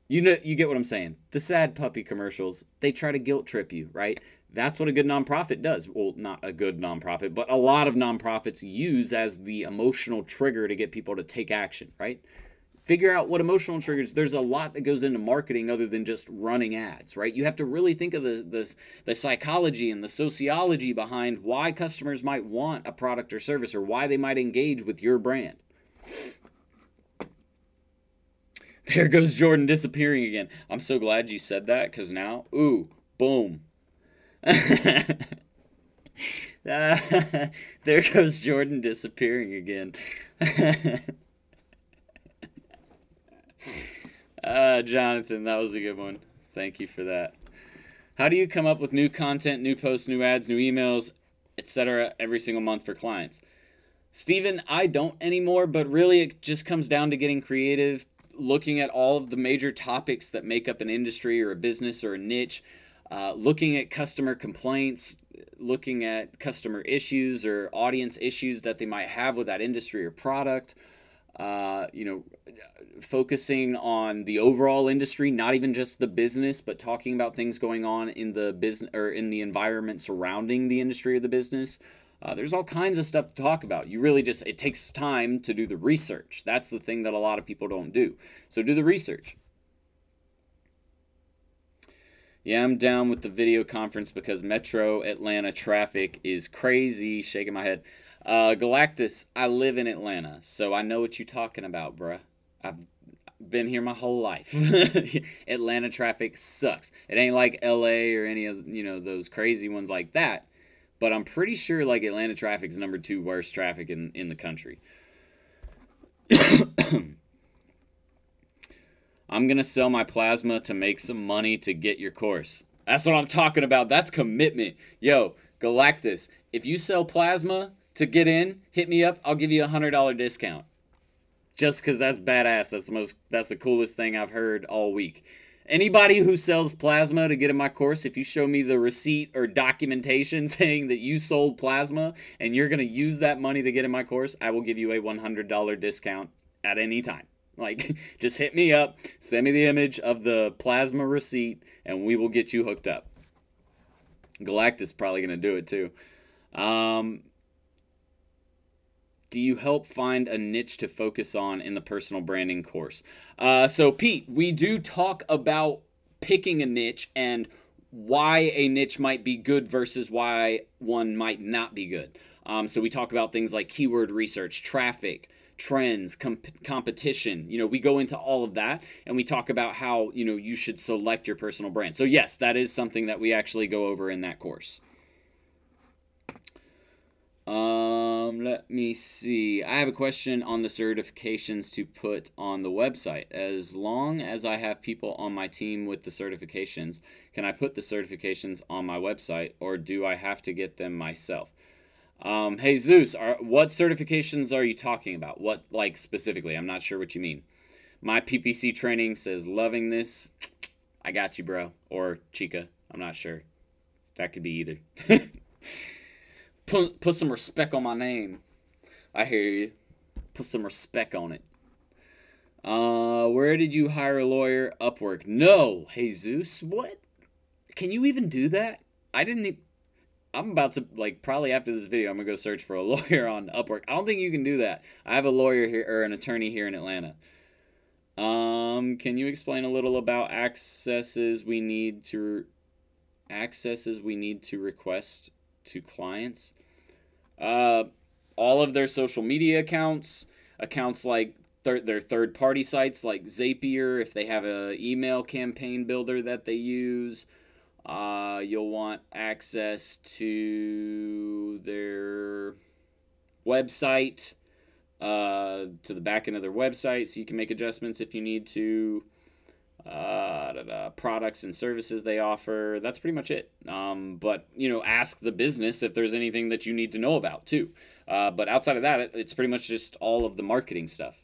You get what I'm saying. The sad puppy commercials, they try to guilt trip you, right? That's what a good nonprofit does. Well, not a good nonprofit, but a lot of nonprofits use as the emotional trigger to get people to take action, right? Figure out what emotional triggers. There's a lot that goes into marketing other than just running ads, right? You have to really think of the psychology and the sociology behind why customers might want a product or service, or why they might engage with your brand. There goes Jordan disappearing again. I'm so glad you said that, because now, ooh, boom. There goes Jordan disappearing again. Jonathan, that was a good one. Thank you for that. How do you come up with new content, new posts, new ads, new emails, etc. every single month for clients? Steven, I don't anymore, but really it just comes down to getting creative, looking at all of the major topics that make up an industry or a business or a niche, looking at customer complaints, looking at customer issues or audience issues that they might have with that industry or product, focusing on the overall industry, not even just the business, but talking about things going on in the business or in the environment surrounding the industry or the business. There's all kinds of stuff to talk about. You really just, it takes time to do the research. That's the thing that a lot of people don't do. So do the research. Yeah, I'm down with the video conference because Metro Atlanta traffic is crazy. Shaking my head. Galactus, I live in Atlanta, so I know what you're talking about, bruh. I've been here my whole life. Atlanta traffic sucks. It ain't like LA or any of, you know, those crazy ones like that. But I'm pretty sure like Atlanta traffic's #2 worst traffic in the country. I'm going to sell my plasma to make some money to get your course. That's what I'm talking about. That's commitment. Yo, Galactus, if you sell plasma to get in, hit me up. I'll give you a $100 discount. Just because that's badass. That's the coolest thing I've heard all week. Anybody who sells plasma to get in my course, if you show me the receipt or documentation saying that you sold plasma and you're going to use that money to get in my course, I will give you a $100 discount at any time. Like, just hit me up, send me the image of the plasma receipt, and we will get you hooked up. Galactus probably going to do it too. Do you help find a niche to focus on in the personal branding course? So Pete, we do talk about picking a niche and why a niche might be good versus why one might not be good. So we talk about things like keyword research, traffic, trends, competition. You know, we go into all of that and we talk about how, you know, you should select your personal brand. So yes, that is something that we actually go over in that course. Let me see. I have a question on the certifications to put on the website. As long as I have people on my team with the certifications, can I put the certifications on my website, or do I have to get them myself? Hey Zeus, what certifications are you talking about? What, like, specifically? I'm not sure what you mean. My PPC training says loving this. I got you, bro. Or Chica. I'm not sure. That could be either. Put some respect on my name. I hear you. Put some respect on it. Where did you hire a lawyer? Upwork. No. Hey Zeus, what? Can you even do that? I didn't. I'm about to, like, probably after this video, I'm gonna go search for a lawyer on Upwork. I don't think you can do that. I have a lawyer here, or an attorney here in Atlanta. Can you explain a little about accesses we need to request to clients? All of their social media accounts like their third-party sites like Zapier, if they have an email campaign builder that they use. You'll want access to their website, to the back end of their website, so you can make adjustments if you need to. Products and services they offer. That's pretty much it. But, you know, ask the business if there's anything that you need to know about too. But outside of that, it's pretty much just all of the marketing stuff.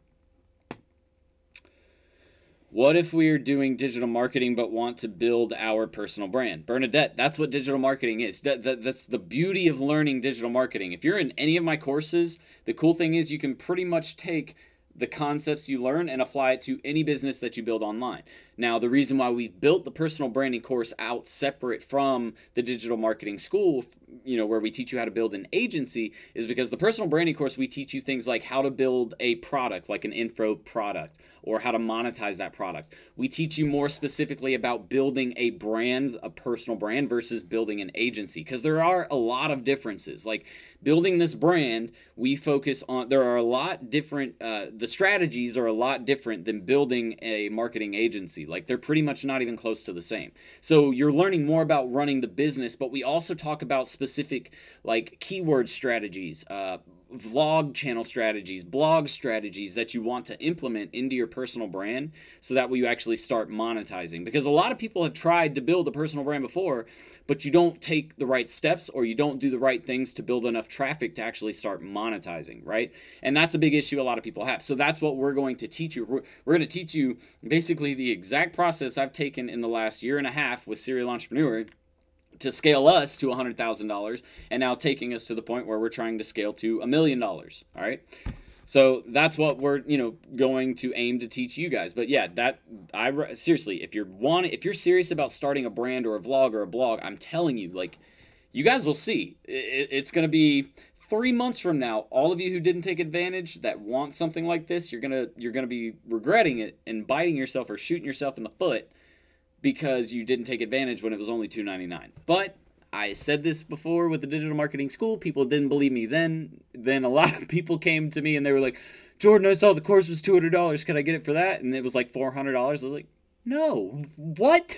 What if we are doing digital marketing but want to build our personal brand? Bernadette, that's what digital marketing is. That's the beauty of learning digital marketing. If you're in any of my courses, the cool thing is you can pretty much take the concepts you learn and apply it to any business that you build online. Now, the reason why we've built the personal branding course out separate from the digital marketing school, you know, where we teach you how to build an agency, is because the personal branding course, we teach you things like how to build a product, like an info product, or how to monetize that product. We teach you more specifically about building a brand, a personal brand, versus building an agency, because there are a lot of differences. Like building this brand, we focus on, there are a lot different, the strategies are a lot different than building a marketing agency. Like they're pretty much not even close to the same. So you're learning more about running the business, but we also talk about specific like keyword strategies, vlog channel strategies, blog strategies that you want to implement into your personal brand so that way you actually start monetizing. Because a lot of people have tried to build a personal brand before, but you don't take the right steps or you don't do the right things to build enough traffic to actually start monetizing, right? And that's a big issue a lot of people have. So that's what we're going to teach you. We're going to teach you basically the exact process I've taken in the last year and a half with Serial Entrepreneur to scale us to $100,000, and now taking us to the point where we're trying to scale to $1 million. All right. So that's what we're, you know, going to aim to teach you guys. But yeah, seriously, if you're serious about starting a brand or a vlog or a blog, I'm telling you, like, you guys will see. It's going to be 3 months from now. All of you who didn't take advantage that want something like this, you're gonna be regretting it and biting yourself or shooting yourself in the foot because you didn't take advantage when it was only $2.99. But I said this before with the digital marketing school. People didn't believe me then. Then a lot of people came to me and they were like, Jordan, I saw the course was $200. Can I get it for that? And it was like $400. I was like, no, what?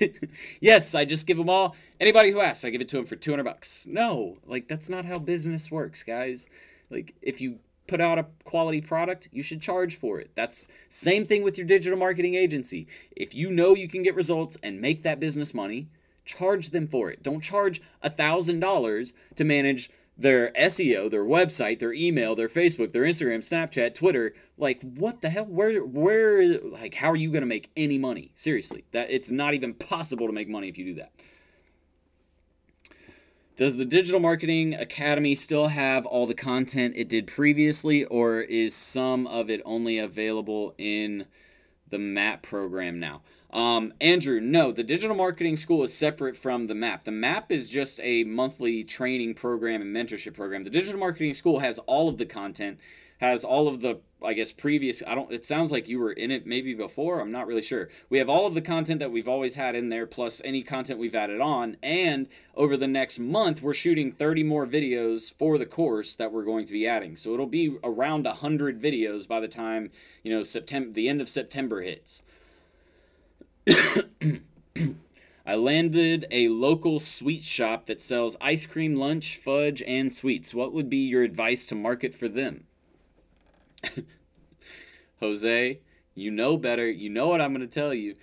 Yes, I just give them all. Anybody who asks, I give it to them for $200. No, like that's not how business works, guys. Like if you put out a quality product, you should charge for it. That's same thing with your digital marketing agency. If you know you can get results and make that business money, charge them for it. Don't charge $1,000 to manage their SEO, their website, their email, their Facebook, their Instagram, Snapchat, Twitter. Like, what the hell? Where, like, how are you going to make any money? Seriously, that it's not even possible to make money if you do that. Does the Digital Marketing Academy still have all the content it did previously, or is some of it only available in the MAP program now? Andrew, no, the Digital Marketing School is separate from the MAP. The MAP is just a monthly training program and mentorship program. The Digital Marketing School has all of the content, has all of the, I guess, previous, it sounds like you were in it maybe before, I'm not really sure. We have all of the content that we've always had in there, plus any content we've added on, and over the next month, we're shooting 30 more videos for the course that we're going to be adding. So it'll be around 100 videos by the time, September, the end of September hits. I landed a local sweet shop that sells ice cream, lunch, fudge, and sweets. What would be your advice to market for them? Jose, you know better. You know what I'm going to tell you.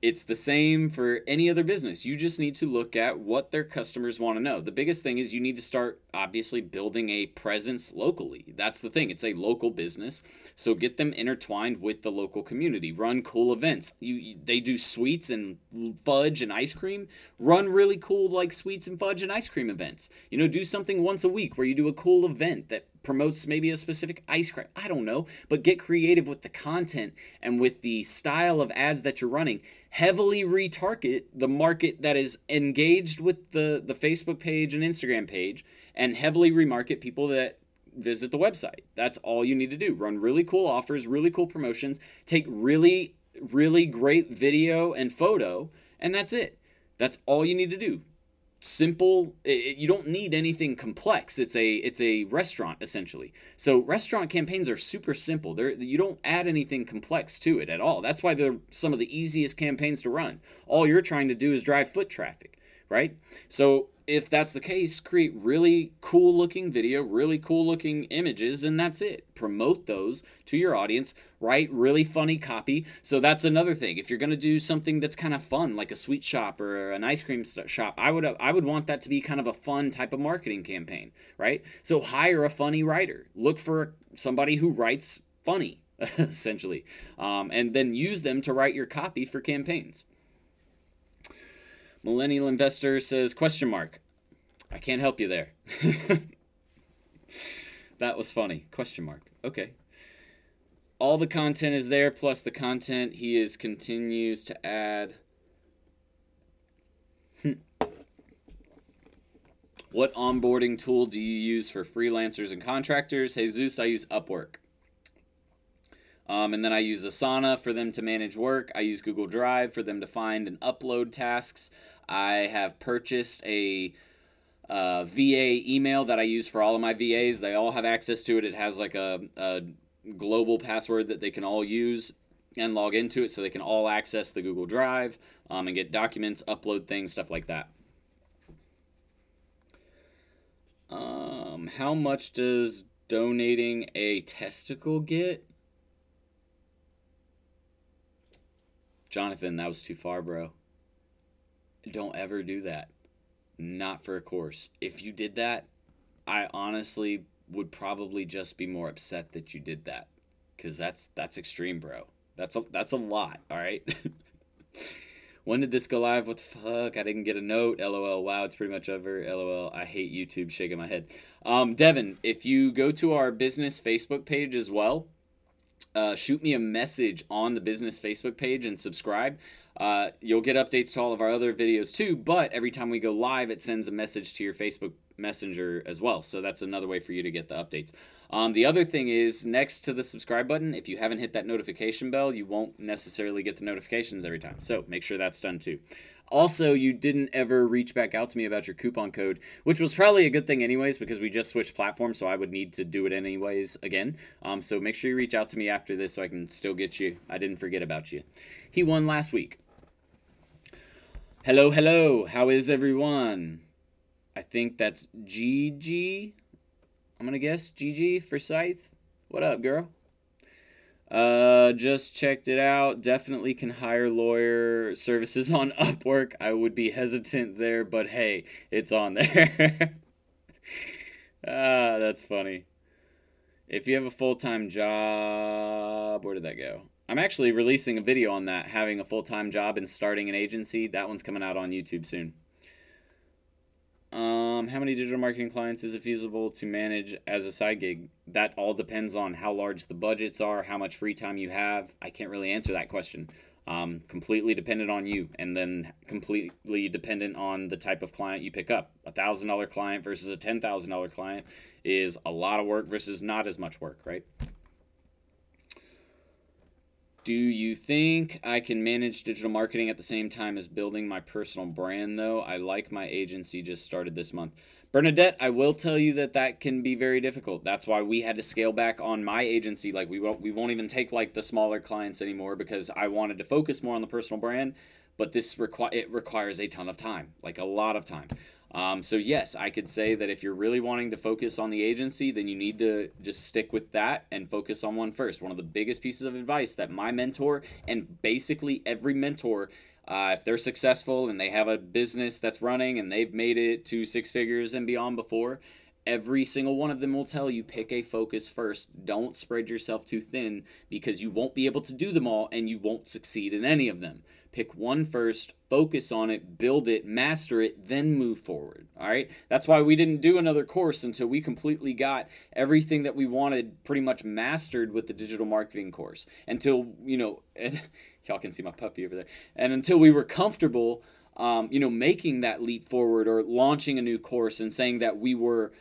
It's the same for any other business. You just need to look at what their customers want to know. The biggest thing is you need to start, obviously, building a presence locally. That's the thing. It's a local business. So get them intertwined with the local community. Run cool events. They do sweets and fudge and ice cream. Run really cool like sweets and fudge and ice cream events. Do something once a week where you do a cool event that promotes maybe a specific ice cream. I don't know, but get creative with the content and with the style of ads that you're running. Heavily retarget the market that is engaged with the Facebook page and Instagram page, and heavily remarket people that visit the website. That's all you need to do. Run really cool offers, really cool promotions, take really, really great video and photo, and that's it. That's all you need to do. Simple. You don't need anything complex. It's a restaurant essentially. So restaurant campaigns are super simple. You don't add anything complex to it at all. That's why they're some of the easiest campaigns to run. All you're trying to do is drive foot traffic, right? So if that's the case, create really cool looking video, really cool looking images, and that's it. Promote those to your audience. Write really funny copy. So that's another thing. If you're going to do something that's kind of fun, like a sweet shop or an ice cream shop, I would want that to be kind of a fun type of marketing campaign, right? So hire a funny writer. Look for somebody who writes funny, essentially, and then use them to write your copy for campaigns. Millennial Investor says, question mark. I can't help you there. That was funny. Question mark. Okay. All the content is there, plus the content he continues to add. What onboarding tool do you use for freelancers and contractors? Jesus, I use Upwork. And then I use Asana for them to manage work. I use Google Drive for them to find and upload tasks. I have purchased a VA email that I use for all of my VAs. They all have access to it. It has like a global password that they can all use and log into it so they can all access the Google Drive and get documents, upload things, stuff like that. How much does donating a testicle get? Jonathan, that was too far, bro. Don't ever do that. Not for a course. If you did that, I honestly would probably just be more upset that you did that, because that's extreme, bro. That's a lot. All right. When did this go live? What the fuck? I didn't get a note. LOL. Wow, it's pretty much over. LOL. I hate YouTube. Shaking my head. Devin, if you go to our business Facebook page as well, shoot me a message on the business Facebook page and subscribe. You'll get updates to all of our other videos too, but every time we go live, it sends a message to your Facebook Messenger as well. So that's another way for you to get the updates. The other thing is, next to the subscribe button, if you haven't hit that notification bell, you won't necessarily get the notifications every time. So make sure that's done too. Also, you didn't ever reach back out to me about your coupon code, which was probably a good thing anyways, because we just switched platforms, so I would need to do it anyways again. So make sure you reach out to me after this so I can still get you. I didn't forget about you. He won last week. Hello, hello. How is everyone? I think that's GG. I'm going to guess GG for Scythe. What up, girl? Just checked it out. Definitely can hire lawyer services on Upwork. I would be hesitant there, but hey, it's on there. That's funny. If you have a full-time job, where did that go? I'm actually releasing a video on that, having a full-time job and starting an agency. That one's coming out on YouTube soon. How many digital marketing clients is it feasible to manage as a side gig? That all depends on how large the budgets are, how much free time you have. I can't really answer that question. Completely dependent on you, and then completely dependent on the type of client you pick up. $1,000 client versus a $10,000 client is a lot of work versus not as much work, right? Do you think I can manage digital marketing at the same time as building my personal brand, though? I like my agency just started this month. Bernadette, I will tell you that that can be very difficult. That's why we had to scale back on my agency. Like we won't even take like the smaller clients anymore, because I wanted to focus more on the personal brand. But this requires a ton of time, like a lot of time. So yes, I could say that if you're really wanting to focus on the agency, then you need to just stick with that and focus on one first. One of the biggest pieces of advice that my mentor, and basically every mentor, if they're successful and they have a business that's running and they've made it to 6 figures and beyond before, every single one of them will tell you, pick a focus first. Don't spread yourself too thin, because you won't be able to do them all and you won't succeed in any of them. Pick one first, focus on it, build it, master it, then move forward. All right? That's why we didn't do another course until we completely got everything that we wanted pretty much mastered with the digital marketing course. Until, you know, y'all can see my puppy over there. And until we were comfortable, you know, making that leap forward or launching a new course and saying that we were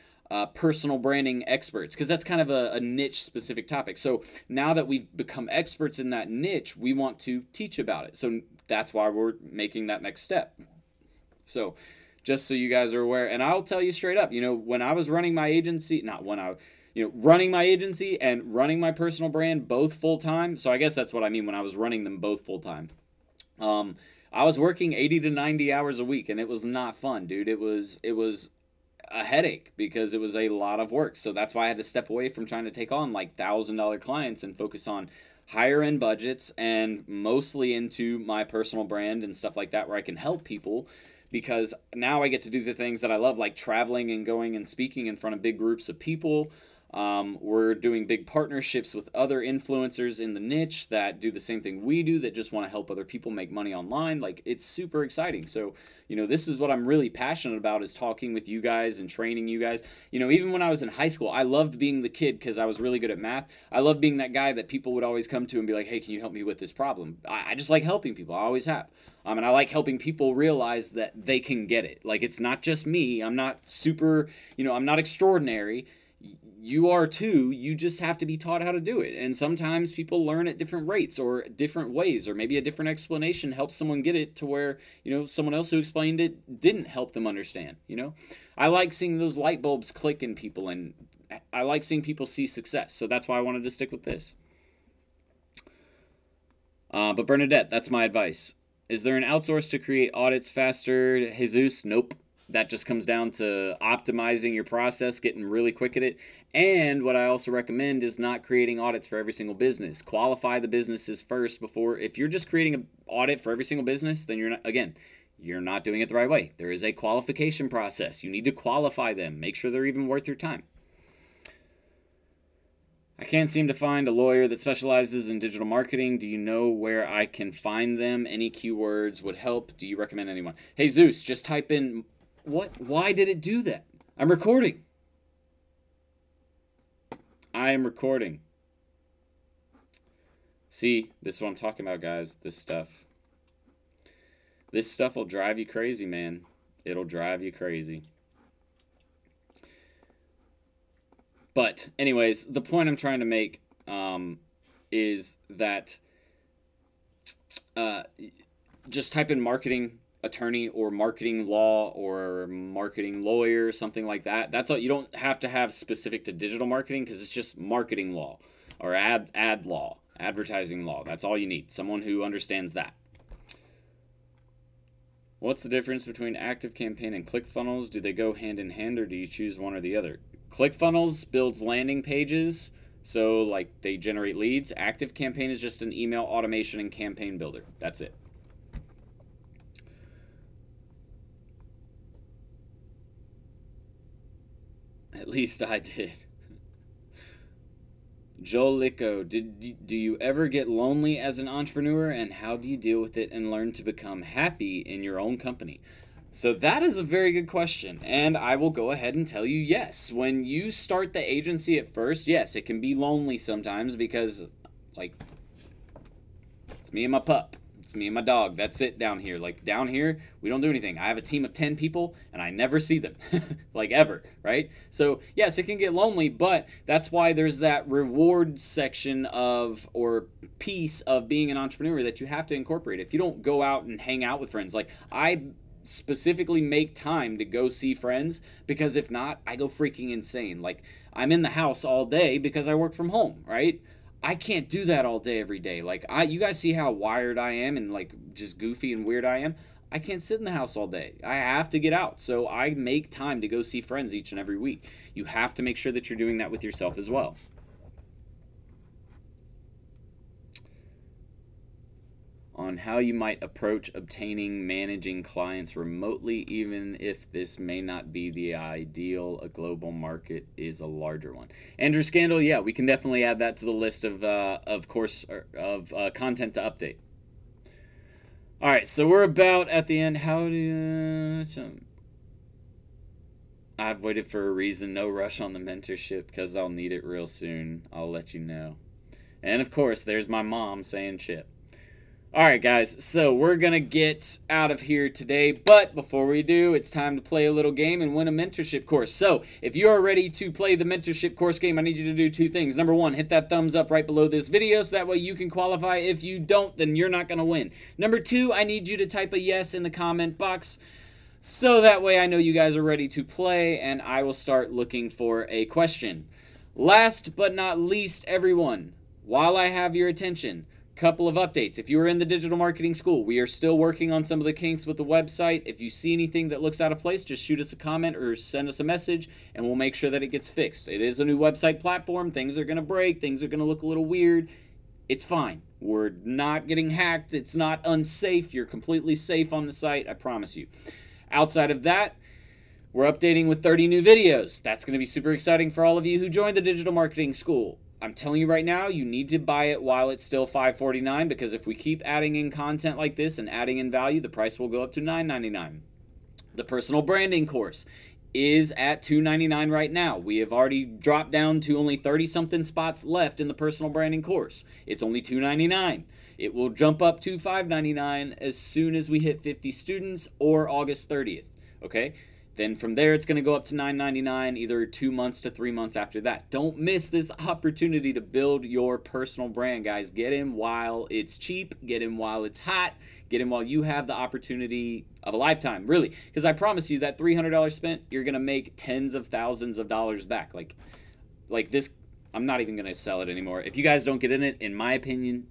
personal branding experts, because that's kind of a niche specific topic. So now that we've become experts in that niche, we want to teach about it. So that's why we're making that next step. So just so you guys are aware, and I'll tell you straight up, you know, when I was running my agency, running my agency and running my personal brand both full time. So I guess that's what I mean when I was running them both full time. I was working 80 to 90 hours a week, and it was not fun, dude. It was a headache because it was a lot of work. So that's why I had to step away from trying to take on like $1,000 clients and focus on higher end budgets and mostly into my personal brand and stuff like that, where I can help people, because now I get to do the things that I love, like traveling and going and speaking in front of big groups of people. We're doing big partnerships with other influencers in the niche that do the same thing we do, that just want to help other people make money online. Like, it's super exciting. So, you know, this is what I'm really passionate about, is talking with you guys and training you guys. You know, even when I was in high school, I loved being the kid because I was really good at math. I loved being that guy that people would always come to and be like, hey, can you help me with this problem? I just like helping people. I always have. And I like helping people realize that they can get it. Like, it's not just me. I'm not super, you know, I'm not extraordinary. You are too. You just have to be taught how to do it. And sometimes people learn at different rates or different ways, or maybe a different explanation helps someone get it to where, you know, someone else who explained it didn't help them understand. You know, I like seeing those light bulbs click in people, and I like seeing people see success. So that's why I wanted to stick with this. But Bernadette, that's my advice. Is there an outsource to create audits faster? Jesus, nope. That just comes down to optimizing your process, getting really quick at it. And what I also recommend is not creating audits for every single business. Qualify the businesses first before. If you're just creating an audit for every single business, then you're not doing it the right way. There is a qualification process. You need to qualify them. Make sure they're even worth your time. I can't seem to find a lawyer that specializes in digital marketing. Do you know where I can find them? Any keywords would help. Do you recommend anyone? Hey, Zeus, just type in... What? Why did it do that? I'm recording. I am recording. See, this is what I'm talking about, guys. This stuff. This stuff will drive you crazy, man. It'll drive you crazy. But anyways, the point I'm trying to make is that just type in marketing attorney or marketing law or marketing lawyer, something like that. That's all. You don't have to have specific to digital marketing, because it's just marketing law or ad law, advertising law. That's all you need. Someone who understands that. What's the difference between ActiveCampaign and ClickFunnels? Do they go hand in hand, or do you choose one or the other? ClickFunnels builds landing pages, so like they generate leads. ActiveCampaign is just an email automation and campaign builder. That's it. At least I did. Joel Licko, do you ever get lonely as an entrepreneur, and how do you deal with it and learn to become happy in your own company? So that is a very good question, and I will go ahead and tell you yes. When you start the agency at first, yes, it can be lonely sometimes because, like, it's me and my pup. It's me and my dog. That's it down here. Like, down here, we don't do anything. I have a team of 10 people, and I never see them, like, ever, right? So, yes, it can get lonely, but that's why there's that reward section of, or piece of being an entrepreneur that you have to incorporate. If you don't go out and hang out with friends, like, I specifically make time to go see friends, because if not, I go freaking insane. Like, I'm in the house all day because I work from home, right? I can't do that all day, every day. Like, you guys see how wired I am and, like, just goofy and weird I am? I can't sit in the house all day. I have to get out. So I make time to go see friends each and every week. You have to make sure that you're doing that with yourself as well. On how you might approach managing clients remotely, even if this may not be the ideal. A global market is a larger one. Andrew Scandal, yeah, we can definitely add that to the list of content to update. All right, so we're about at the end. How do you... I've waited for a reason. No rush on the mentorship, because I'll need it real soon. I'll let you know. And of course, there's my mom saying chip. Alright guys, so we're going to get out of here today, but before we do, it's time to play a little game and win a mentorship course. So, if you are ready to play the mentorship course game, I need you to do two things. Number one, hit that thumbs up right below this video so that way you can qualify. If you don't, then you're not going to win. Number two, I need you to type a yes in the comment box so that way I know you guys are ready to play, and I will start looking for a question. Last but not least, everyone, while I have your attention, couple of updates. If you are in the digital marketing school, we are still working on some of the kinks with the website. If you see anything that looks out of place, just shoot us a comment or send us a message, and we'll make sure that it gets fixed. It is a new website platform. Things are going to break. Things are going to look a little weird. It's fine. We're not getting hacked. It's not unsafe. You're completely safe on the site. I promise you. Outside of that, we're updating with 30 new videos. That's going to be super exciting for all of you who joined the digital marketing school. I'm telling you right now, you need to buy it while it's still $5.49, because if we keep adding in content like this and adding in value, the price will go up to $9.99. The personal branding course is at $2.99 right now. We have already dropped down to only 30-something spots left in the personal branding course. It's only $2.99. It will jump up to $5.99 as soon as we hit 50 students or August 30th, okay? Then from there, it's going to go up to $9.99, either 2 months to 3 months after that. Don't miss this opportunity to build your personal brand, guys. Get in while it's cheap. Get in while it's hot. Get in while you have the opportunity of a lifetime, really. Because I promise you, that $300 spent, you're going to make tens of thousands of dollars back. Like this, I'm not even going to sell it anymore. If you guys don't get in it, in my opinion,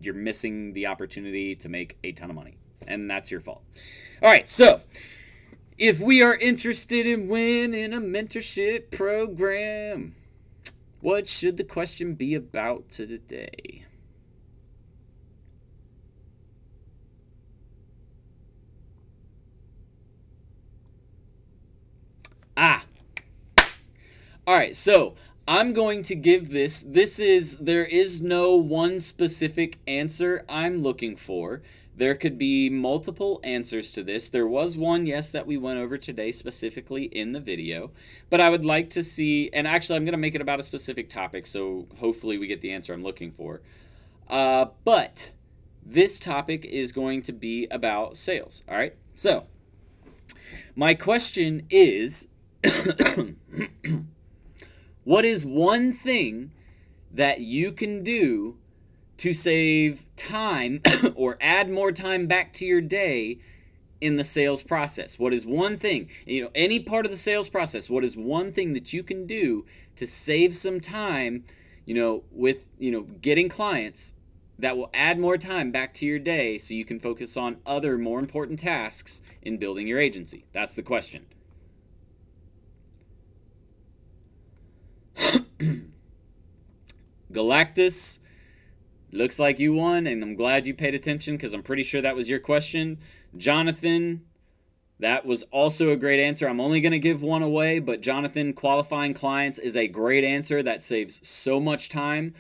you're missing the opportunity to make a ton of money. And that's your fault. All right, so if we are interested in winning a mentorship program, what should the question be about today? All right, so I'm going to give there is no one specific answer I'm looking for. There could be multiple answers to this. There was one, yes, that we went over today specifically in the video. But I would like to see, and actually I'm going to make it about a specific topic, so hopefully we get the answer I'm looking for. But this topic is going to be about sales. All right. So my question is, what is one thing that you can do to save time or add more time back to your day in the sales process? What is one thing, any part of the sales process, what is one thing that you can do to save some time, with, getting clients that will add more time back to your day so you can focus on other more important tasks in building your agency? That's the question. Galactus, looks like you won, and I'm glad you paid attention because I'm pretty sure that was your question. Jonathan, that was also a great answer. I'm only going to give one away, but Jonathan, qualifying clients is a great answer. That saves so much time.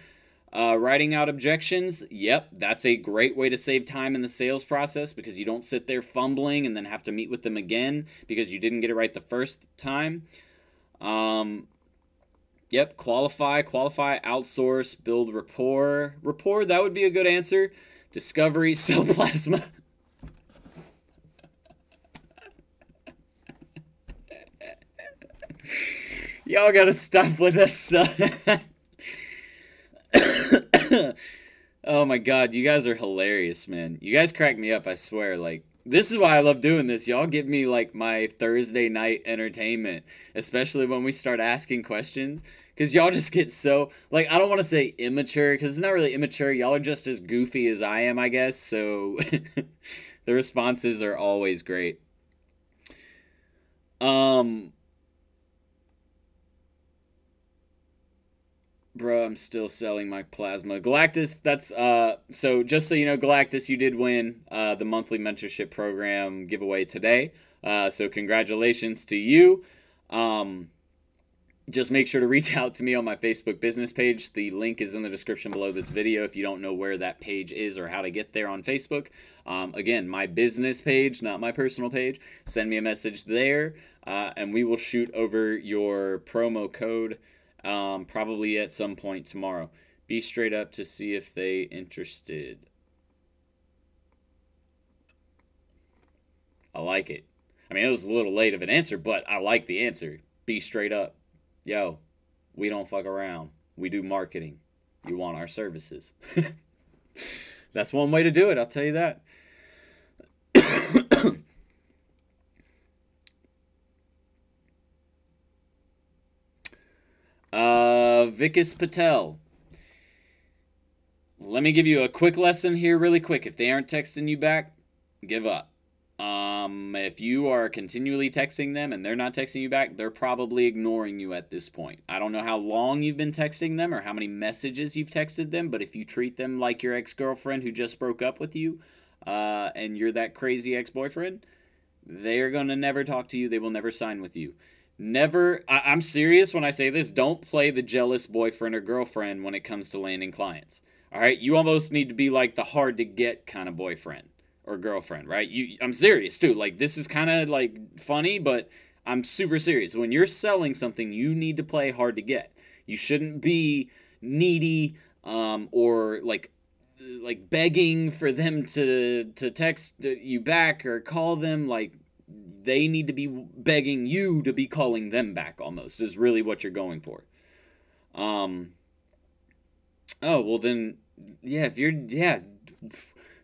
Writing out objections, yep, that's a great way to save time in the sales process because you don't sit there fumbling and then have to meet with them again because you didn't get it right the first time. Yep, qualify, outsource, build rapport. Rapport, that would be a good answer. Discovery, sell plasma. Y'all gotta stop with this. Oh my god, you guys are hilarious, man. You guys crack me up, I swear. Like, this is why I love doing this. Y'all give me, like, my Thursday night entertainment, especially when we start asking questions. Because y'all just get so, like, I don't want to say immature, because it's not really immature. Y'all are just as goofy as I am, I guess. So, the responses are always great. Bro, I'm still selling my plasma. Galactus, that's, so just so you know, Galactus, you did win the monthly mentorship program giveaway today. So congratulations to you. Just make sure to reach out to me on my Facebook business page. The link is in the description below this video if you don't know where that page is or how to get there on Facebook. Again, my business page, not my personal page. Send me a message there, and we will shoot over your promo code probably at some point tomorrow. Be straight up to see if they interested. I like it. I mean, it was a little late of an answer, but I like the answer. Be straight up. Yo, we don't fuck around. We do marketing. You want our services. That's one way to do it, I'll tell you that. Vikas Patel. Let me give you a quick lesson here really quick. If they aren't texting you back, give up. If you are continually texting them and they're not texting you back, they're probably ignoring you at this point. I don't know how long you've been texting them or how many messages you've texted them, but if you treat them like your ex-girlfriend who just broke up with you, and you're that crazy ex-boyfriend, they're going to never talk to you. They will never sign with you. Never, I'm serious when I say this, don't play the jealous boyfriend or girlfriend when it comes to landing clients. All right? You almost need to be like the hard to get kind of boyfriend or girlfriend, right? I'm serious, too. Like, this is kind of, like, funny, but I'm super serious. When you're selling something, you need to play hard to get. You shouldn't be needy, or, like begging for them to text you back or call them. Like, they need to be begging you to be calling them back, almost, is really what you're going for. Oh, well, then, yeah, if you're,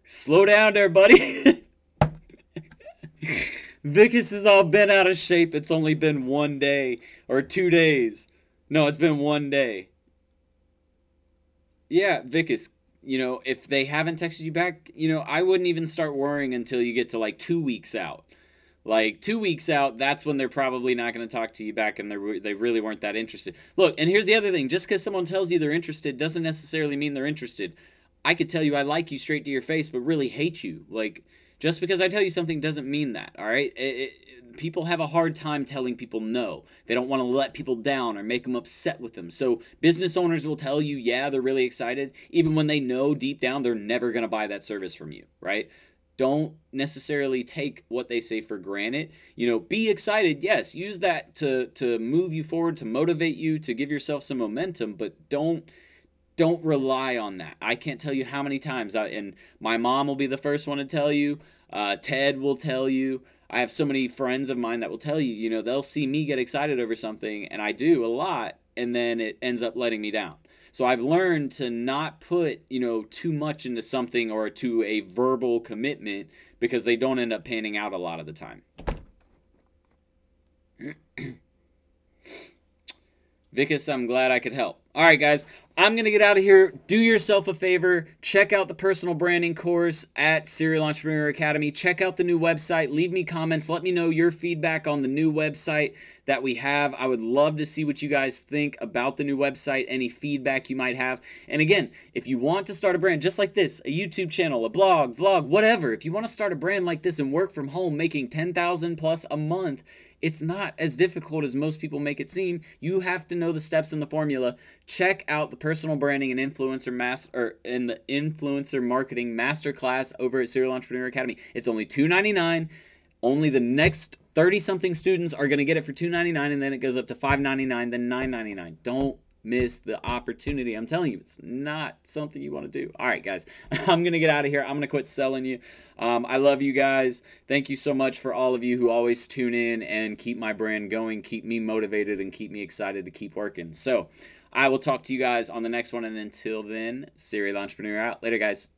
slow down there, buddy. Vickers has all been out of shape. It's only been 1 day or 2 days. No, it's been 1 day. Yeah, Vickers, if they haven't texted you back, I wouldn't even start worrying until you get to like 2 weeks out. Like 2 weeks out, that's when they're probably not going to talk to you back and they really weren't that interested. Look, and here's the other thing. Just because someone tells you they're interested doesn't necessarily mean they're interested. I could tell you I like you straight to your face, but really hate you. Like, just because I tell you something doesn't mean that, all right? People have a hard time telling people no. They don't want to let people down or make them upset with them. So business owners will tell you, yeah, they're really excited, even when they know deep down they're never going to buy that service from you, right? Don't necessarily take what they say for granted. Be excited. Yes, use that to move you forward, to motivate you, to give yourself some momentum, but don't don't rely on that. I can't tell you how many times, and my mom will be the first one to tell you, Ted will tell you, I have so many friends of mine that will tell you, you know, they'll see me get excited over something, and I do a lot, and then it ends up letting me down. So I've learned to not put, you know, too much into something or to a verbal commitment, because they don't end up panning out a lot of the time. Vicus, I'm glad I could help. All right, guys, I'm going to get out of here. Do yourself a favor. Check out the personal branding course at Serial Entrepreneur Academy. Check out the new website. Leave me comments. Let me know your feedback on the new website that we have. I would love to see what you guys think about the new website, any feedback you might have. And again, if you want to start a brand just like this, a YouTube channel, a blog, vlog, whatever, if you want to start a brand like this and work from home making $10,000 plus a month, it's not as difficult as most people make it seem. You have to know the steps in the formula. Check out the personal branding and influencer the influencer marketing masterclass over at Serial Entrepreneur Academy. It's only $2.99. Only the next 30-something students are going to get it for $2.99, and then it goes up to $5.99, then $9.99. Don't miss the opportunity. I'm telling you, it's not something you want to do. All right, guys, I'm going to get out of here. I'm going to quit selling you. I love you guys. Thank you so much for all of you who always tune in and keep my brand going, keep me motivated, and keep me excited to keep working. So I will talk to you guys on the next one, and until then, Serial Entrepreneur out. Later, guys.